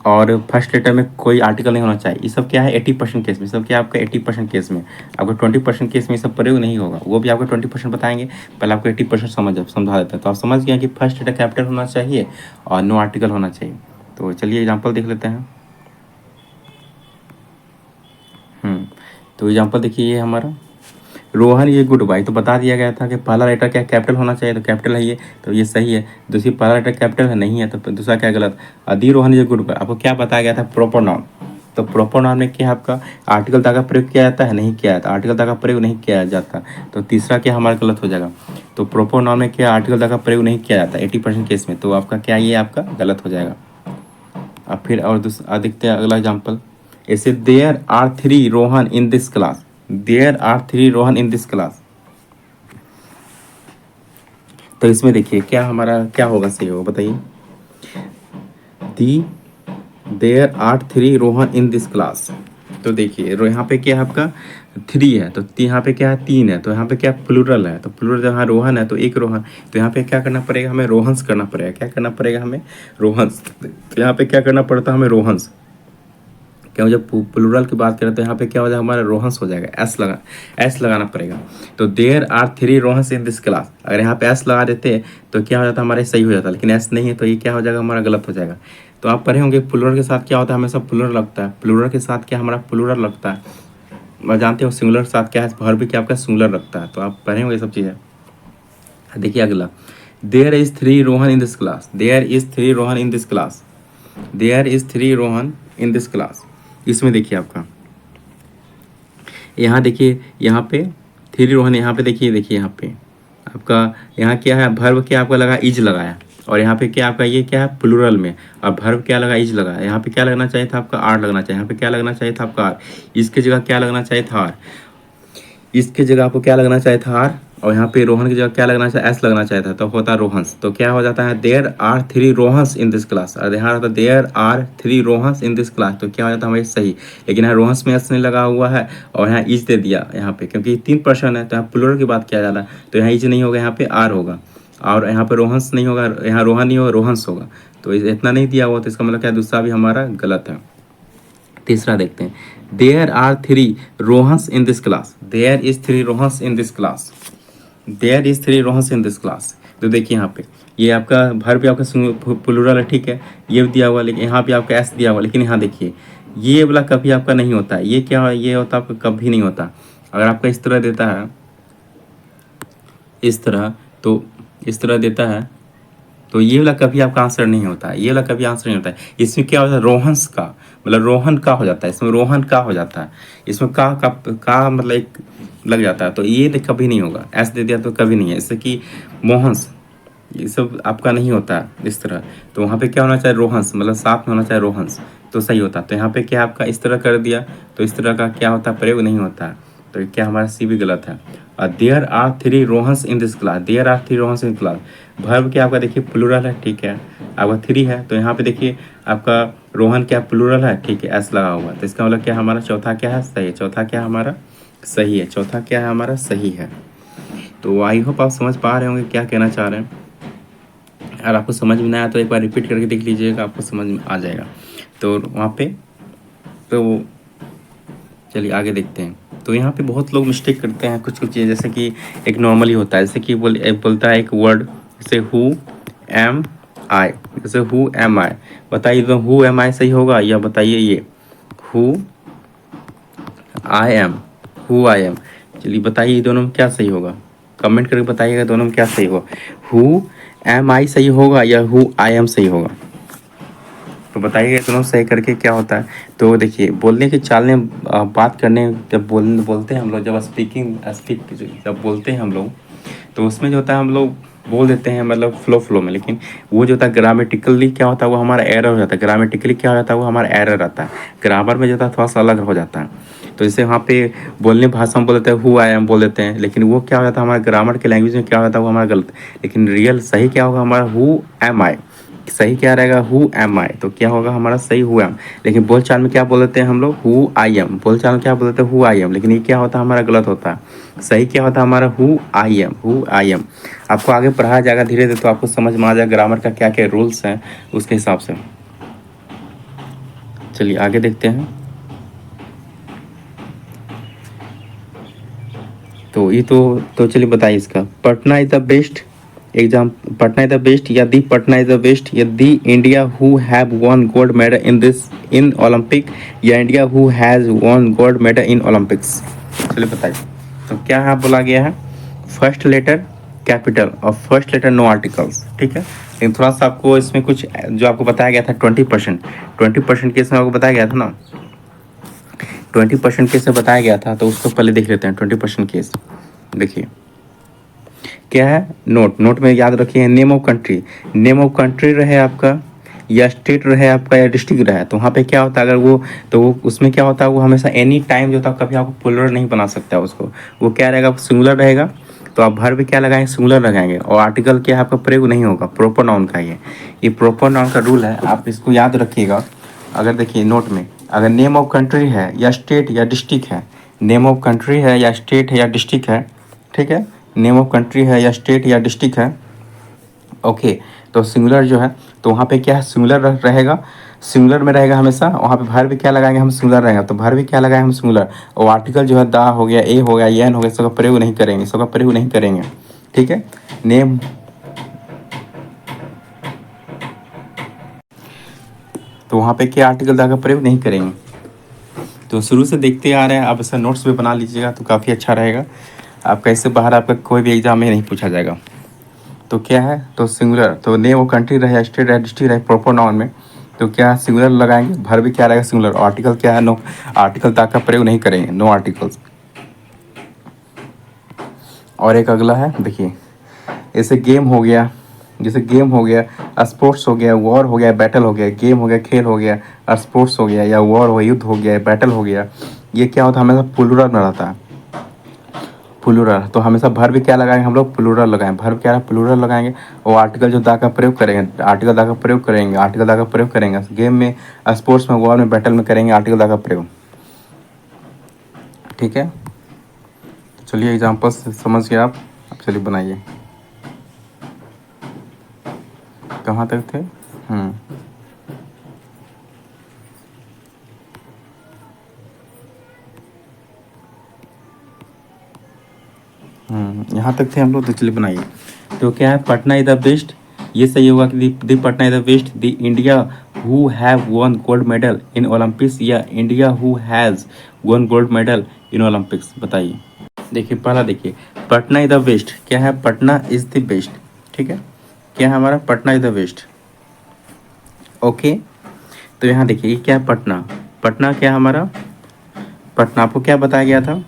और फर्स्ट लेटर में कोई आर्टिकल नहीं होना चाहिए। ये सब क्या है 80% केस में, सब क्या आपका 80% केस में। आपको 20% केस में ये सब प्रयोग नहीं होगा, वो भी आपको 20% बताएंगे, पहले आपको 80% समझा देते हैं। तो आप समझ गए कि फर्स्ट लेटर कैपिटल होना चाहिए और नो आर्टिकल होना चाहिए। तो चलिए एग्जाम्पल देख लेते हैं। तो एग्जाम्पल देखिए ये हमारा रोहन ये गुड बॉय, तो बता दिया गया था कि पहला लेटर क्या कैपिटल होना चाहिए, तो कैपिटल है ये, तो ये सही है। दूसरी पहला लेटर कैपिटल है नहीं है, तो दूसरा क्या गलत। दी रोहन ये गुड बॉय, आपको क्या बताया गया था प्रॉपर नाउन, तो प्रॉपर नाउन में क्या आपका आर्टिकल दा का प्रयोग किया जाता है, नहीं किया जाता, आर्टिकल दा का प्रयोग नहीं किया जाता। तो तीसरा क्या हमारा गलत हो जाएगा। तो प्रॉपर नाउन में क्या आर्टिकल दा का प्रयोग नहीं किया जाता 80% केस में, तो आपका क्या ये आपका गलत हो जाएगा। अब फिर और दूसरा देखते हैं अगला एग्जाम्पल, ऐसे there are 3 Rohan in this class, there are 3 Rohan in this class. तो इसमें देखिए क्या हमारा क्या होगा सही होगा बताइए, the there are 3 Rohan in this class. तो देखिए यहाँ पे क्या है आपका 3 है, तो यहाँ पे क्या है 3 है, तो यहाँ पे क्या प्लूरल है, तो प्लूरल जहाँ रोहन है तो एक रोहन, तो यहाँ पे क्या करना पड़ेगा हमें रोहंस करना पड़ेगा, क्या करना पड़ेगा हमें रोहंस। तो यहाँ पे क्या करना पड़ता है हमें रोहंस, क्यों जब प्लूरल की बात करें तो यहाँ पे क्या हो जाएगा हमारा रोहंस हो जाएगा, एस लगाना पड़ेगा। तो there are 3 Rohans in this class, अगर यहाँ पे एस लगा देते तो क्या हो जाता हमारे सही हो जाता, लेकिन एस नहीं है तो ये क्या हो जाएगा हमारा गलत हो जाएगा। तो आप पढ़े होंगे प्लूरल के साथ क्या होता है हमेशा प्लूरल लगता है, प्लूरल के साथ क्या हमारा प्लूरल लगता है, और जानते हो सिंगुलर के साथ क्या है वर्ब भी क्या आपका सिंगुलर लगता है। तो आप पढ़े होंगे ये सब चीज़ें। देखिए अगला, there is 3 Rohan in this class, there is 3 Rohan in this class, there is 3 Rohan in this class. इसमें देखिए आपका, यहाँ देखिए, यहाँ पे थ्री रोहन, यहाँ पे देखिए, देखिए यहाँ पे आपका, यहाँ क्या है, भर्व क्या आपका लगा, इज लगाया, और यहाँ पे क्या आपका ये क्या है, प्लूरल में, और भर्व क्या लगा, इज लगा। यहाँ पे क्या लगना चाहिए था आपका, आर लगना चाहिए। यहाँ पे क्या लगना चाहिए था आपका, आर। इसके जगह क्या लगना चाहिए था, आर। इसके जगह आपको क्या लगना चाहिए था, आर। और यहाँ पे रोहन की जगह क्या लगना चाहिए, एस लगना चाहिए था, तो होता रोहंस। तो क्या हो जाता है, there are three Rohans in this class, और यहाँ होता there are three Rohans in this class, तो क्या हो जाता है हमारे सही। लेकिन यहाँ रोहंस में एस नहीं लगा हुआ है, और यहाँ इज दे दिया यहाँ पे, क्योंकि 3 पर्सन है तो यहाँ प्लूरल की बात किया जा रहा है, तो यहाँ इज नहीं होगा, यहाँ पे आर होगा, और यहाँ पे रोहंस नहीं होगा, यहाँ रोहन नहीं होगा, रोहंस होगा। तो इतना नहीं दिया हुआ, तो इसका मतलब क्या, दूसरा भी हमारा गलत है। तीसरा देखते हैं, there are three Rohans in this class, there is three Rohans in this class, there is three Rohans in this class. तो देखिए यहाँ पे ये आपका भर भी आपका प्लूरल है, ठीक है, ये भी दिया हुआ, लेकिन यहाँ पे आपका एस दिया हुआ, लेकिन यहाँ देखिए ये वाला कभी आपका नहीं होता है, ये क्या है, ये होता आपका कभी नहीं होता। अगर आपका इस तरह देता है, इस तरह, तो इस तरह देता है, तो ये वाला कभी आपका आंसर नहीं होता है, ये वाला कभी आंसर नहीं होता है। इसमें क्या होता है, रोहंस का मतलब रोहन का हो जाता है, इसमें रोहन का हो जाता है, इसमें का मतलब एक लग जाता है, तो ये कभी नहीं होगा। एस दे दिया तो कभी नहीं है, इससे कि मोहंस, ये सब आपका नहीं होता है इस तरह। तो वहाँ पे क्या होना चाहिए, रोहंस, मतलब साथ में होना चाहिए रोहंस, तो सही होता। तो यहाँ पे क्या आपका इस तरह कर दिया, तो इस तरह का क्या होता है, प्रयोग नहीं होता है, तो क्या हमारा सी भी गलत है। और there are three Rohans in this class, there are three Rohans in class, verb क्या आपका देखिए प्लूरल है, ठीक है, आपका थ्री है, तो यहाँ पे देखिए आपका रोहन क्या प्लूरल है, ठीक है, एस लगा हुआ, तो इसका मतलब क्या हमारा चौथा क्या है, सही है, चौथा क्या हमारा सही है, चौथा क्या है हमारा सही है। तो आई होप आप समझ पा रहे होंगे क्या कहना चाह रहे हैं। अगर आपको समझ में ना आया तो एक बार रिपीट करके देख लीजिएगा, आपको समझ में आ जाएगा। तो वहाँ पे तो चलिए आगे देखते हैं। तो यहाँ पे बहुत लोग मिस्टेक करते हैं कुछ कुछ चीज़, जैसे कि एक नॉर्मली होता है, जैसे कि बोलता है एक वर्ड, जैसे हु एम आई, जैसे हु एम आई, बताइए तो हु एम आई सही होगा, या बताइए ये who I am, who I am, चलिए बताइए दोनों में क्या सही होगा, कमेंट करके बताइएगा दोनों में क्या सही होगा, हु एम आई सही होगा या हु आई एम सही होगा, तो बताइए दोनों सही करके क्या होता है। तो देखिए बोलने की चाल में बात करने, जब बोलते हैं हम लोग, जब जब बोलते हैं हम लोग, तो उसमें जो होता है हम लोग बोल देते हैं मतलब फ्लो में, लेकिन वो जो होता है ग्रामेटिकली क्या होता है, वो हमारा एरर हो जाता है, ग्रामेटिकली क्या हो जाता है, वो हमारा एरर आता है, ग्रामर में जो होता है थोड़ा सा अलग हो जाता है। तो जैसे वहाँ पे बोलने भाषा में बोल देते हैं हु आई एम बोल देते हैं, लेकिन वो क्या हो जाता है हमारे ग्रामर के लैंग्वेज में क्या होता है, वो हमारा गलत। लेकिन रियल सही क्या होगा हमारा, हु एम आई, सही क्या रहेगा, हु एम आई, तो क्या होगा हमारा सही हु एम। लेकिन बोलचाल में क्या बोल देते हैं हम लोग, हु आई एम, बोलचाल में क्या बोल देते हैं हु आई एम, लेकिन ये क्या होता है हमारा गलत होता है। सही क्या होता है हमारा who I am, who I am. आपको आगे पढ़ाया जाएगा धीरे धीरे, तो आपको समझ में आ जाएगा ग्रामर का क्या क्या रूल्स हैं उसके हिसाब से। चलिए आगे देखते हैं। तो ये तो चलिए बताइए इसका, Patna is the best exam, Patna is the best या the Patna is the best, या the India who have won gold medal in this in Olympic, या India who has won gold medal in Olympics. चलिए बताइए। तो क्या यहाँ बोला गया है, फर्स्ट लेटर कैपिटल और फर्स्ट लेटर नो आर्टिकल्स, ठीक है। लेकिन थोड़ा सा आपको इसमें कुछ जो आपको बताया गया था 20% केस में आपको बताया गया था ना, 20% केस में बताया गया था, तो उसको पहले देख लेते हैं। 20% केस देखिए क्या है, नोट में याद रखिए, name of country, name of country रहे आपका, या स्टेट रहे आपका, या डिस्ट्रिक्ट रहे, तो वहाँ पे क्या होता है, अगर वो तो वो उसमें क्या होता है, वो हमेशा एनी टाइम जो था कभी आपको प्लूरल नहीं बना सकता उसको, वो क्या रहेगा, सिंगुलर रहेगा, तो आप भर भी क्या लगाएंगे, सिंगुलर लगाएंगे, और आर्टिकल क्या आपका प्रयोग नहीं होगा, प्रॉपर नाउन का ये प्रॉपर नाउन का रूल है, आप इसको याद रखिएगा। अगर देखिए नोट में अगर नेम ऑफ कंट्री है या स्टेट या डिस्ट्रिक्ट है, नेम ऑफ कंट्री है या स्टेट है या डिस्ट्रिक्ट है, ठीक है, नेम ऑफ कंट्री है या स्टेट या डिस्ट्रिक्ट है, ओके, तो सिंगुलर जो है, तो वहाँ पे क्या है, सिंगुलर रहेगा, सिंगुलर में रहेगा हमेशा, वहाँ पे भर भी क्या लगाएंगे हम, सिंगुलर रहेगा, तो भर भी क्या लगाएंगे हम, सिंगुलर, और आर्टिकल जो है दा हो गया, ए हो गया, एन हो गया, इसका प्रयोग नहीं करेंगे, इसका प्रयोग नहीं करेंगे, ठीक है। नेम, तो वहाँ पे क्या आर्टिकल दा का प्रयोग नहीं करेंगे। तो शुरू से देखते आ रहे हैं, आप ऐसा नोट्स भी बना लीजिएगा तो काफ़ी अच्छा रहेगा, आप कैसे बाहर आपका कोई भी एग्जाम में नहीं पूछा जाएगा। तो क्या है, तो सिंगुलर, तो नेम ऑफ कंट्री रहे, स्टेट रहे, डिस्ट्रिक्ट रहे, प्रॉपर नाउन में, तो क्या सिंगुलर लगाएंगे, भर भी क्या रहेगा सिंगुलर, आर्टिकल क्या है नो, आर्टिकल ता का प्रयोग नहीं करेंगे, नो आर्टिकल्स। और एक अगला है देखिए, जैसे गेम हो गया, जैसे गेम हो गया, स्पोर्ट्स हो गया, वॉर हो गया, बैटल हो गया, गेम हो गया खेल हो गया, स्पोर्ट्स हो गया या वॉर हो युद्ध हो गया, बैटल हो गया, ये क्या होता है हमेशा प्लूरल में रहता है, प्लूरल। तो हमेशा भर भी क्या लगाएंगे हम लोग, प्लूरल लगाएंगे, भर क्या है प्लूरल लगाएंगे। और आर्टिकल जो दा का प्रयोग करेंगे, आर्टिकल दा का प्रयोग करेंगे, आर्टिकल दा का प्रयोग करेंगे गेम में, स्पोर्ट्स में, वॉर में, बैटल में करेंगे आर्टिकल दा का प्रयोग। ठीक है, चलिए एग्जाम्पल समझ गए आप। अब चलिए बनाइए, कहाँ तक थे। हम्म यहाँ तक थे हम लोग, तो चलिए बनाइए। तो क्या है, पटना इज द बेस्ट, ये सही होगा कि the Patna is the best, the India who have won gold medal in Olympics, या India who has won gold medal in Olympics, बताइए। देखिए पहला देखिए, पटना इज द बेस्ट, क्या है, पटना इज द बेस्ट। ठीक है, क्या है हमारा, Patna is the best. Okay, तो यहाँ देखिए ये क्या है, पटना, पटना क्या है हमारा, पटना आपको क्या बताया गया था,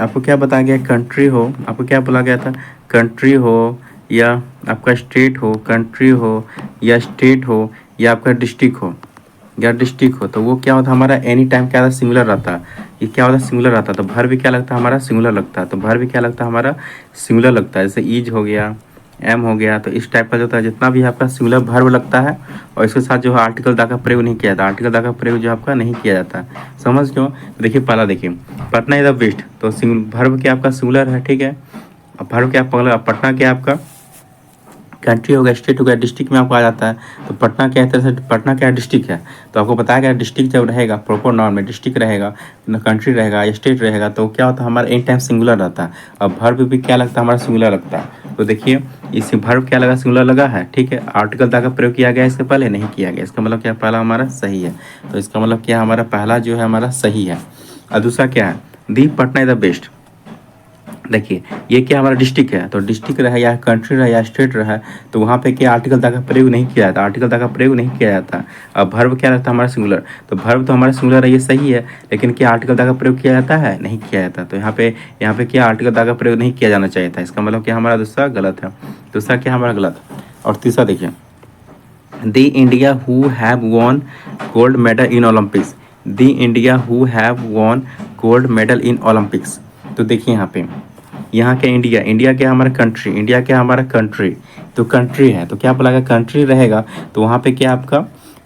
आपको क्या बताया गया, कंट्री हो, आपको क्या बोला गया था, कंट्री हो या आपका स्टेट हो, कंट्री हो या स्टेट हो या आपका डिस्ट्रिक्ट हो, या डिस्ट्रिक्ट हो, तो वो क्या होता है हमारा, एनी टाइम क्या होता है, सिंगुलर रहता है। ये क्या होता है, सिंगुलर रहता है, तो भर भी क्या लगता है हमारा, सिंगुलर लगता है। तो भर भी क्या लगता है हमारा, सिंगुलर लगता है। जैसे ईज हो गया, एम हो गया, तो इस टाइप का जो होता है जितना भी आपका सिंगुलर भर्व लगता है, और इसके साथ जो है आर्टिकल दा का प्रयोग नहीं किया जाता, आर्टिकल दा का प्रयोग जो आपका नहीं किया जाता। समझ क्यों, तो देखिए पहला देखिए, पटना इज द बेस्ट, तो भर्व क्या आपका सिंगुलर है। ठीक है, अब भर्व क्या पहला, पटना क्या आपका कंट्री हो गया, स्टेट हो गया, डिस्ट्रिक्ट में आपको आ जाता है। तो पटना क्या है, तरह से पटना क्या डिस्ट्रिक्ट है, तो आपको बताया गया डिस्ट्रिक्ट जब रहेगा प्रॉपर नाउन में, डिस्ट्रिक्ट रहेगा, कंट्री रहेगा, स्टेट रहेगा, तो क्या होता है हमारा एनी टाइम सिंगुलर रहता है। अब भर्व भी क्या लगता है हमारा, सिंगुलर लगता है। तो देखिए इस भर्व क्या लगा, सिंगुलर लगा है। ठीक है, आर्टिकल दा का प्रयोग किया गया, इसके पहले नहीं किया गया, इसका मतलब क्या, पहला हमारा सही है। तो इसका मतलब क्या, हमारा पहला जो है हमारा सही है। और दूसरा क्या है, दी पटना इज द बेस्ट। देखिए ये क्या हमारा डिस्ट्रिक्ट है, तो डिस्ट्रिक्ट रहा या कंट्री रहा या स्टेट रहा, तो वहाँ पे क्या आर्टिकल दा का प्रयोग नहीं किया जाता, आर्टिकल दा का प्रयोग नहीं किया जाता। अब भर्व क्या रहता है हमारा, सिंगुलर, तो भर्व तो हमारा सिंगुलर है, ये सही है, लेकिन क्या आर्टिकल दा का प्रयोग किया जाता है, नहीं किया जाता। तो यहाँ पे क्या आर्टिकल दा का प्रयोग नहीं किया जाना चाहिए था, इसका मतलब क्या हमारा दूसरा गलत है। दूसरा क्या हमारा गलत। और तीसरा देखिए, the India who have won gold medal in Olympics, the India who have won gold medal in Olympics. तो देखिए यहाँ क्या इंडिया, इंडिया क्या हमारा कंट्री, इंडिया क्या हमारा कंट्री, तो कंट्री है, तो क्या बोला गया, कंट्री रहेगा, तो वहाँ पे क्या आपका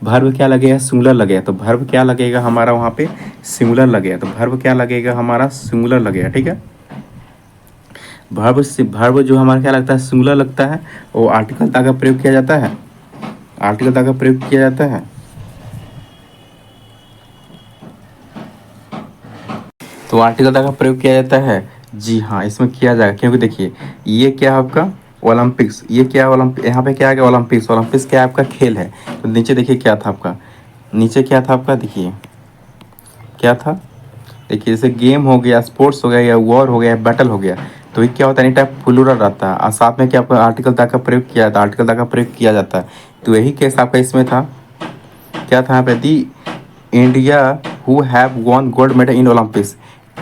भर्व क्या लगेगा, सिंगुलर लगेगा, तो भर्व क्या लगेगा हमारा वहाँ पे, सिंगुलर लगेगा, तो भर्व क्या लगेगा हमारा, सिंगुलर लगेगा। ठीक है, भर्व से भर्व जो हमारा क्या लगता है, सिंगुलर लगता है, और आर्टिकल ता का प्रयोग किया जाता है, आर्टिकल ता का प्रयोग किया जाता है। तो आर्टिकल दा का प्रयोग किया जाता है, जी हाँ इसमें किया जाएगा, क्योंकि देखिए ये क्या है आपका ओलंपिक्स, ये क्या ओलंपिक, यहाँ पे क्या आ गया ओलंपिक्स, ओलंपिक्स क्या आपका खेल है। तो नीचे देखिए क्या था आपका, नीचे क्या था आपका, देखिए क्या था, देखिए जैसे गेम हो गया, स्पोर्ट्स हो गया, या वॉर हो गया, बैटल हो गया, तो ये क्या होता है एनी टाइप प्लूरल रहता है, और साथ में क्या आपका आर्टिकल दा का प्रयोग किया जाता है, आर्टिकल दा का प्रयोग किया जाता है। तो यही केस आपका इसमें था, क्या था यहाँ पे, the India who have won gold medal in Olympics.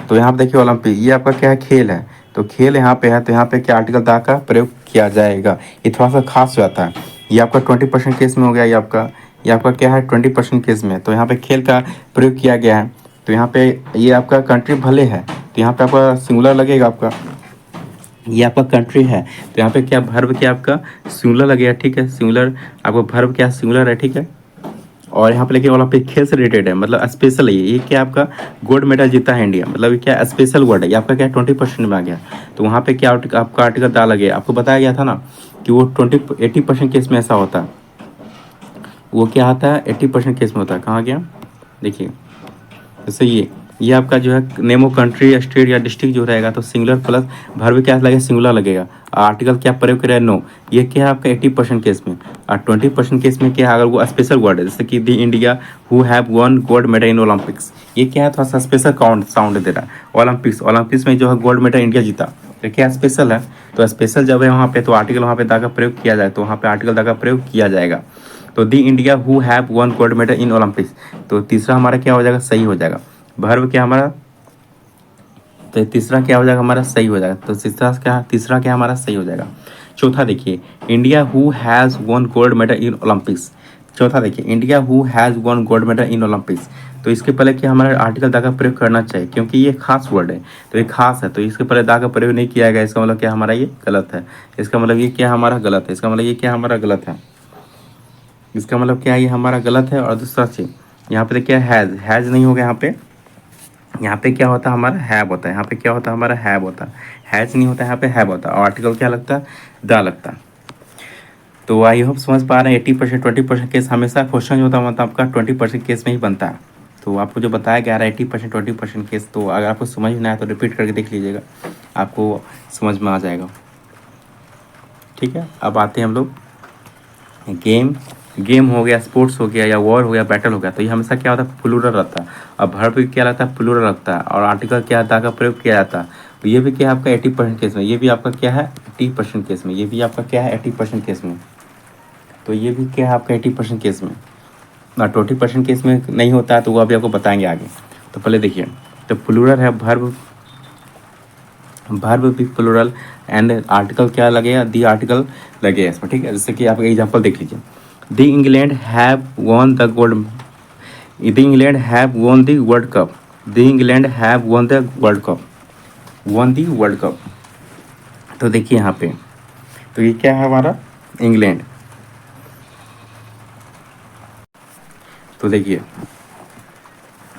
तो यहाँ पे देखिए ओलंपिक ये आपका क्या है, खेल है, तो खेल यहाँ पे है, तो यहाँ पे क्या आर्टिकल दा का प्रयोग किया जाएगा। ये थोड़ा सा खास हो जाता है, ये आपका 20% केस में हो गया, ये आपका क्या है 20% केस में, तो यहाँ पे खेल का प्रयोग किया गया है। तो यहाँ पे ये आपका कंट्री भले है, तो यहाँ पे आपका सिंगुलर लगेगा, आपका ये आपका कंट्री है, तो यहाँ पे क्या भर्व क्या आपका सिंगुलर लगेगा। ठीक है, सिंगुलर आपका भर्व क्या सिंगुलर है। ठीक है, और यहाँ पे लेकिन ओलंपिक खेल से रिलेटेड है, मतलब स्पेशल है ये क्या आपका गोल्ड मेडल जीता है इंडिया, मतलब ये क्या स्पेशल वर्ड है, ये आपका क्या 20% में आ गया। तो वहाँ पे क्या आपका आर्टिकल डाला गया, आपको बताया गया था ना कि वो 80% केस में ऐसा होता है, वो क्या आता है 80% केस में होता है। कहाँ गया, देखिए जैसे ये आपका जो है नेमो कंट्री या स्टेट या डिस्ट्रिक्ट जो रहेगा, तो सिंगुलर प्लस भर भी क्या लगेगा, सिंगुलर लगेगा। आर्टिकल क्या प्रयोग करेगा, नो, ये क्या है आपका 80% केस में। और 20% केस में क्या है, अगर वो स्पेशल वर्ड है, जैसे कि the India who have won gold medal in Olympics, ये क्या है थोड़ा सा स्पेशल काउंट साउंड दे रहा है। ओलंपिक्स, ओलंपिक्स में जो है गोल्ड मेडल इंडिया जीता, तो क्या स्पेशल है, तो स्पेशल जब है वहाँ पे, तो आर्टिकल वहाँ पे दा का प्रयोग किया जाए, तो वहाँ पे आर्टिकल दा का प्रयोग किया जाएगा। तो the India who have won gold medal in Olympics, तो तीसरा हमारा क्या हो जाएगा, सही हो जाएगा। वर्ब क्या हमारा, तो तीसरा क्या हो जाएगा हमारा, सही हो जाएगा। तो तीसरा क्या हमारा सही हो जाएगा। चौथा देखिए, India who has won gold medal in Olympics. चौथा देखिए, India who has won gold medal in Olympics. तो इसके पहले क्या हमारा आर्टिकल दा का प्रयोग करना चाहिए, क्योंकि ये खास वर्ड है, तो ये खास है, तो इसके पहले दा का प्रयोग नहीं किया गया। इसका मतलब क्या हमारा ये गलत है। इसका मतलब ये क्या हमारा गलत है। इसका मतलब ये क्या हमारा गलत है। इसका मतलब क्या ये हमारा गलत है। और दूसरा चीज़ यहाँ पे देखिए, हैज़ नहीं होगा यहाँ पे। यहाँ पे क्या होता है हमारा, हैव होता है। यहाँ पे क्या होता है हमारा, हैव होता है। हैज नहीं होता, यहाँ पे हैव होता है। और आर्टिकल क्या लगता है, द लगता है। तो आई होप समझ पा रहे हैं। 80% 20% केस हमेशा क्वेश्चन जो होता है मतलब आपका 20% केस में ही बनता है। तो आपको जो बताया गया है 80% 20% केस, तो अगर आपको समझ में ना आए तो रिपीट करके देख लीजिएगा, आपको समझ में आ जाएगा। ठीक है, अब आते हैं हम लोग गेम हो गया, स्पोर्ट्स हो गया, या वॉर हो गया, बैटल हो गया, तो ये हमेशा क्या होता है, प्लूरल रहता है। और वर्ब भी क्या रहता है, प्लूरल रखता है। और आर्टिकल क्या दा का प्रयोग किया जाता है। तो ये भी क्या है आपका 80% केस में, ये भी आपका क्या है 80% केस में, ये भी आपका क्या है 80% केस में। तो ये भी क्या है आपका 80% केस में। और 20% केस में नहीं होता है, तो वो अभी आपको बताएंगे आगे। तो पहले देखिए, तो प्लूरल है वर्ब, वर्ब भी प्लूरल, एंड आर्टिकल क्या लगेगा, दी आर्टिकल लगेगा इसमें। ठीक है, जैसे कि आप एग्जांपल देख लीजिए, the England have won the gold, the England have won the world cup, the England have won the world cup, won the world cup. तो देखिए यहाँ पे, तो ये क्या है हमारा, इंग्लैंड। तो देखिए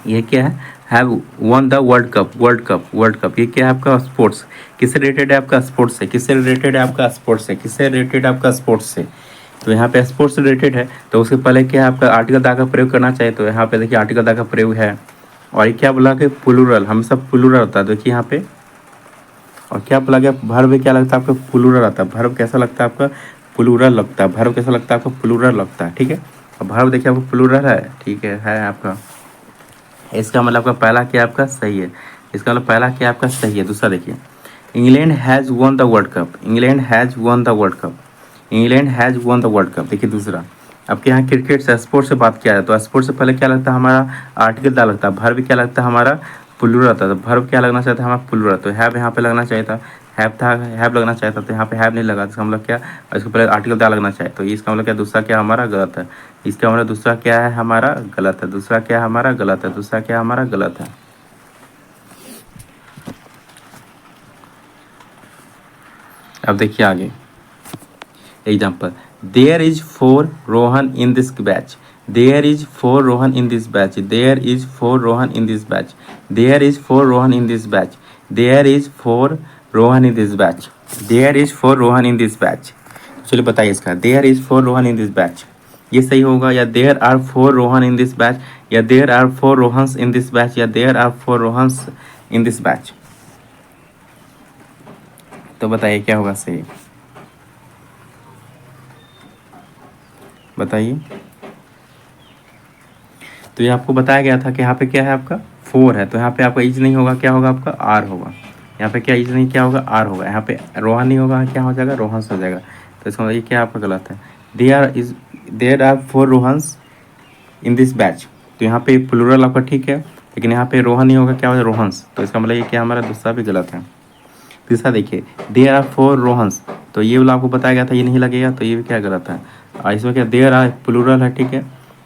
ये क्या है, have one the world cup, world cup, world cup. ये क्या है आपका स्पोर्ट्स, किससे रिलेटेड है आपका, स्पोर्ट्स से। किससे रिलेटेड है आपका, स्पोर्ट्स से। किससे रिलेटेड है आपका, स्पोर्ट्स से। तो यहाँ पे स्पोर्ट्स से रिलेटेड है, तो उसके पहले क्या है आपका आर्टिकल दा का प्रयोग करना चाहिए। तो यहाँ पे देखिए आर्टिकल दा का प्रयोग है। और ये क्या बोला कि प्लूरल, हमेशा प्लूरल होता है। देखिए यहाँ पे, और क्या बोला गया, वर्ब क्या लगता है आपका, प्लूरल आता है। वर्ब कैसा लगता है आपका, प्लूरल लगता है। वर्ब कैसा लगता है आपको, प्लूरल लगता है। ठीक है, और वर्ब देखिए आपको प्लूरल है। ठीक है आपका, इसका मतलब आपका पहला क्या आपका सही है। इसका मतलब पहला क्या आपका सही है। दूसरा देखिए, England has won the world cup, England has won the world cup, England has won the world cup. देखिए दूसरा, आपके यहाँ क्रिकेट से, स्पोर्ट्स से बात किया है, तो स्पोर्ट्स से पहले क्या लगता है हमारा, आर्टिकल दा लगता है। वर्ब क्या लगता है हमारा, प्लूरल रहता है। तो वर्ब क्या लगना चाहिए था हमारा, प्लूरल। तो हैव यहाँ पे लगना चाहिए था, हैव था, हैव लगना चाहिए था। तो यहाँ पे हैव नहीं लगा, तो इसका मतलब क्या, इसको पहले आर्टिकल दा लगना चाहिए। तो इसका मतलब क्या, दूसरा क्या हमारा गलत है। इसका मतलब दूसरा क्या है हमारा गलत है। दूसरा क्या हमारा गलत है। दूसरा क्या हमारा गलत है। अब देखिए आगे example, there is four Rohan in this batch, there is four Rohan in this batch, there is four Rohan in this batch, there is four Rohan in this batch, there is four Rohan in this batch, there is four Rohan in this batch. चलिए बताइए इसका, there is four Rohan in this batch, ये सही होगा, या there are four Rohan in this batch, या there are four Rohans in this batch, या there are four Rohans in this batch. तो बताइए क्या होगा सही, बताइए। तो ये आपको बताया गया था कि यहाँ पे क्या है आपका फोर है, तो यहाँ पे आपका इज नहीं होगा, क्या होगा आपका आर होगा। यहाँ पे क्या इज नहीं, क्या होगा आर होगा। यहाँ पे रोहन नहीं होगा, क्या हो जाएगा रोहन्स हो जाएगा। तो इसका मतलब ये क्या आपका गलत है। There are four Rohans in this batch, तो यहाँ पे प्लूरल आपका ठीक है, लेकिन यहाँ पे रोहन नहीं होगा, क्या होगा रोहन्स। तो इसका मतलब ये क्या हमारा दूसरा भी गलत है। तीसरा देखिए, देयर आर फोर रोहन्स, तो ये वाला आपको बताया गया था, ये नहीं लगेगा, तो ये भी क्या गलत है। और इसमें क्या देयर आर प्लूरल है, ठीक है,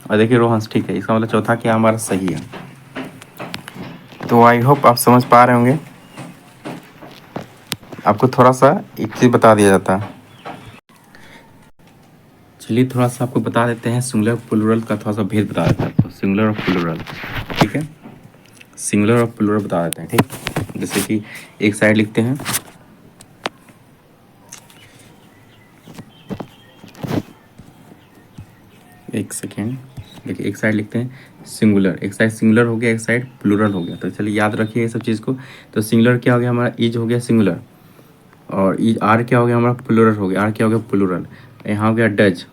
और देखिए रोहन्स ठीक है। इसका मतलब चौथा क्या हमारा सही है। तो आई होप आप समझ पा रहे होंगे। आपको थोड़ा सा एक चीज़ बता दिया जाता है, चलिए थोड़ा सा आपको बता देते हैं, सिंगुलर प्लूरल का थोड़ा सा भेद बता देते हैं आपको, सिंगुलर और प्लूरल। ठीक है, सिंगुलर और प्लूरल बता देते हैं। ठीक, जैसे कि एक साइड लिखते हैं, एक सेकेंड, देखिए एक साइड लिखते हैं सिंगुलर, एक साइड सिंगुलर हो गया, एक साइड प्लूरल हो गया। तो चलिए याद रखिए ये सब चीज़ को। तो सिंगुलर क्या हो गया हमारा, इज हो गया सिंगुलर, और ई आर क्या हो गया हमारा प्लूरल हो गया, आर क्या हो गया प्लूरल। यहाँ हो गया डज,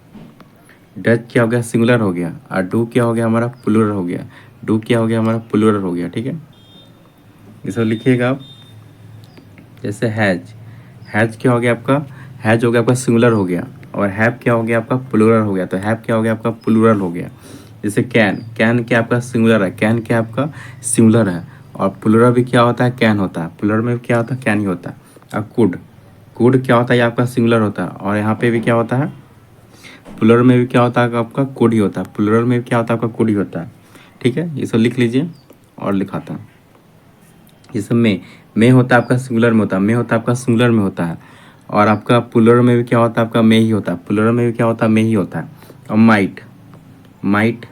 डज क्या हो गया सिंगुलर हो गया, और डू क्या हो गया हमारा प्लूरल हो गया, डू क्या हो गया हमारा प्लूरल हो गया। ठीक है, ये सब लिखिएगा आप। जैसे हैज, हैज क्या हो गया आपका, हैज हो गया आपका सिंगुलर हो गया, और हैव क्या हो गया आपका प्लूरल हो गया, तो हैव क्या हो गया आपका प्लूरल हो गया। जैसे कैन, कैन क्या आपका सिंगुलर है, कैन क्या आपका सिंगुलर है, और प्लूरल भी क्या होता है कैन होता है, प्लूरल में भी क्या होता है कैन ही होता है। और कुड, कुड क्या होता है ये आपका सिंगुलर होता है, और यहाँ पे भी क्या होता है प्लूरल में भी क्या होता है आपका कुड ही होता है, प्लूरल में भी क्या होता है आपका कुड ही होता है। ठीक है, ये सब लिख लीजिए और लिखाता हूँ। ये सब में होता है आपका सिंगुलर में होता है, में होता है आपका सिंगुलर में होता है, और आपका प्लूरल में भी क्या होता है आपका में ही होता है, प्लूरल में भी क्या होता है में ही होता है। और माइट, माइट,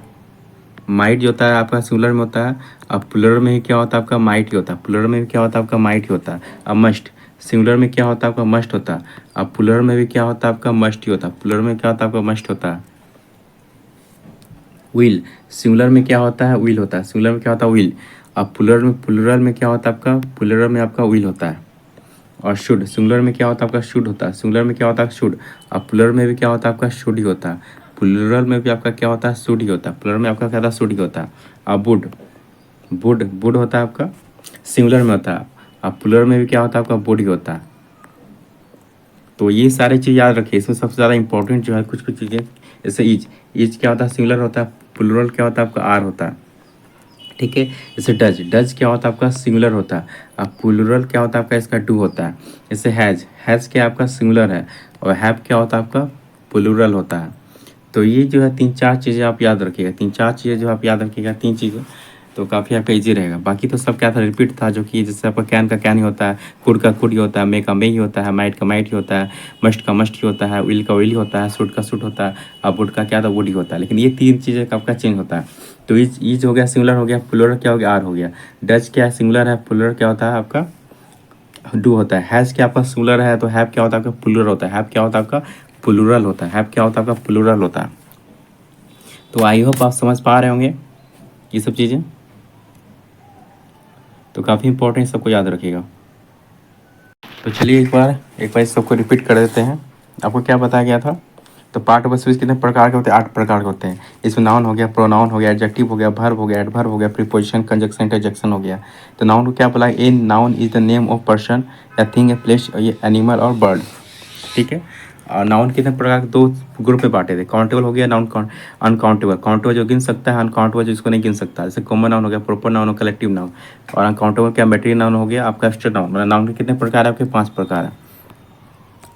माइट जो होता है आपका सिंगुलर में होता है, अब प्लूरल में ही क्या होता है आपका माइट ही होता है, प्लूरल में भी क्या होता है आपका माइट ही होता है। अब मस्ट, सिंगुलर में क्या होता है आपका मस्ट होता है, अब प्लूरल में भी क्या होता है आपका मस्ट ही होता है, प्लूरल में क्या होता है आपका मस्ट होता है। विल, सिंगुलर में क्या होता है विल होता है, सिंगुलर में क्या होता है विल। अब प्लूरल में क्या होता है आपका प्लूरल में आपका विल होता है। और शुड, सिंगुलर में क्या होता है आपका शुड होता है, सिंगुलर में क्या होता है शुड। अब प्लूरल में भी क्या होता है आपका शुड ही होता है, प्लूरल में भी आपका क्या होता है शुड ही होता है, प्लूरल में आपका क्या होता है शुड ही होता है। अब वुड, वुड, वुड होता है आपका सिंगुलर में होता है, अब प्लूरल में भी क्या होता है आपका वुड ही होता है। तो ये सारी चीज़ याद रखिए, इसमें सबसे ज़्यादा इंपॉर्टेंट जो है कुछ कुछ चीज़ें, जैसे ईच, ईच क्या होता है सिंगुलर होता है, प्लूरल क्या होता है आपका आर होता है। ठीक है, जैसे डज, डज क्या होता है आपका सिंगुलर होता है, अब प्लूरल क्या होता है आपका इसका डू होता है। जैसे हैज, हैज़ क्या आपका सिंगुलर है, और हैव क्या होता है आपका प्लूरल होता है। तो ये जो है 3-4 चीज़ें आप याद रखिएगा, 3-4 चीज़ें जो आप याद रखिएगा, 3 चीज़ें, तो काफ़ी आपका ईजी रहेगा। बाकी तो सब क्या था रिपीट था, जो कि जैसे आपका कैन का कैन ही होता है, कुड का कुड ही होता है, मे का मे ही होता है, माइट का माइट ही होता है, मस्ट का मस्ट ही होता है, विल का विल ही होता है, सूट का सूट होता है, अब वुड का क्या था वुड ही होता है। लेकिन ये 3 चीज़ें का आपका चेंज होता है। तो ईज हो गया सिंगुलर हो गया, प्लूरल क्या हो गया आर हो गया। डच क्या है सिंगुलर है, प्लूरल क्या होता है आपका डू होता है। हैज़ क्या आपका सिंगुलर है, तो हैव क्या होता है आपका प्लूरल होता है, हैव क्या होता है आपका प्लूरल होता है, हैव क्या होता है आपका प्लूरल होता है। तो आई होप आप समझ पा रहे होंगे ये सब चीज़ें, तो काफ़ी इंपॉर्टेंट, सबको याद रखिएगा। तो चलिए एक बार इस सबको रिपीट कर देते हैं। आपको क्या बताया गया था, तो पार्ट ऑफ स्पीच कितने प्रकार के होते हैं, 8 प्रकार के होते हैं। इसमें नाउन हो गया, प्रोनाउन हो गया, एडजेक्टिव हो गया, वर्ब हो गया, एडवर्ब हो गया, प्रीपोजिशन, कंजक्शन, इंटरजेक्शन हो गया। तो नाउन को क्या बोला, a noun is the name of person या थिंग, ए प्लेस, एनिमल और बर्ड। ठीक है, और नाउन कितने प्रकार के 2 ग्रुप में बांटे थे, काउंटेबल हो गया, नाउन अनकाउंटेबल, काउंटेबल जो गिन सकता है, अनकाउंटेबल जो इसको नहीं गिन सकता। जैसे कॉमन नाउन हो गया, प्रॉपर नाउन हो, कलेक्टिव नाउन। और अनकाउंटेबल क्या मेटेरियल नाउन हो गया आपका एब्स्ट्रैक्ट नाउन। मतलब नाउन के कितने प्रकार है आपके 5 प्रकार है।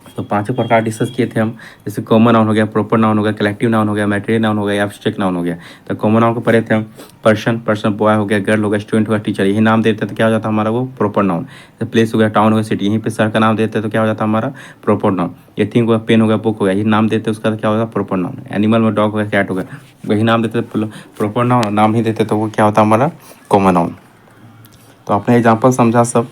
तो पांचों प्रकार डिस्कस किए थे हम। जैसे कॉमन नाउन हो गया, प्रॉपर नाउन हो गया, कलेक्टिव नाउन हो गया, मैटेरियल नाउन हो गया, एब्स्ट्रैक्ट नाउन हो गया। तो कॉमन नाउन को पढ़े थे हम, पर्सन, पर्सन बॉय हो गया, गर्ल हो गया, स्टूडेंट हो गया, टीचर, यही नाम देते तो क्या हो जाता हमारा वो प्रॉपर नाउन। जैसे प्लेस हो गया, टाउन हो गया, सिटी, यहीं पे शहर का नाम देते तो क्या हो जाता हमारा प्रॉपर नाउन। ये थिंग हो गया, पेन हो गया, बुक हो गया, यही नाम देते उसका तो क्या होगा प्रॉपर नाउन। एनिमल में डॉग हो गया, कैट हो गया, वही नाम देते प्रॉपर नाउन, नाम ही देते तो वो क्या होता हमारा कॉमन नाउन। तो आपने एग्जाम्पल समझा सब,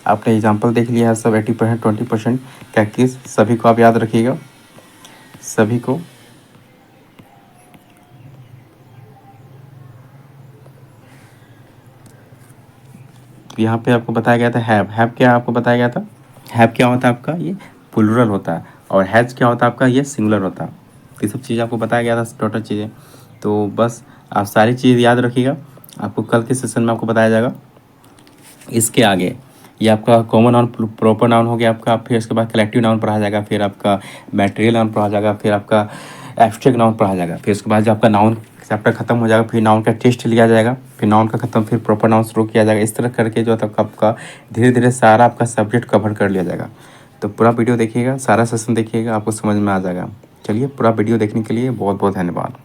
आपने एग्जाम्पल देख लिया है सब, 80%, 20% क्या किस, सभी को आप याद रखिएगा, सभी को। तो यहाँ पे आपको बताया गया था हैव, हैव क्या आपको बताया गया था, हैव क्या होता है आपका ये प्लूरल होता है, और हैज क्या होता है आपका ये सिंगुलर होता है। तो ये सब चीज़ें आपको बताया गया था टोटल चीज़ें। तो बस आप सारी चीज़ याद रखिएगा, आपको कल के सेशन में आपको बताया जाएगा। इसके आगे ये आपका कॉमन नाउन, प्रॉपर नाउन हो गया आपका, फिर उसके बाद कलेक्टिव नाउन पढ़ा जाएगा, फिर आपका मैटेरियल नाउन पढ़ा जाएगा, फिर आपका एब्स्ट्रैक्ट नाउन पढ़ा जाएगा, फिर उसके बाद जब आपका नाउन चैप्टर खत्म हो जाएगा, फिर नाउन का टेस्ट लिया जाएगा, फिर नाउन का खत्म, फिर प्रॉपर नाउन शुरू किया जाएगा। इस तरह करके जो है आपका धीरे धीरे सारा आपका सब्जेक्ट कवर कर लिया जाएगा। तो पूरा वीडियो देखिएगा, सारा सेशन देखिएगा, आपको समझ में आ जाएगा। चलिए, पूरा वीडियो देखने के लिए बहुत बहुत धन्यवाद।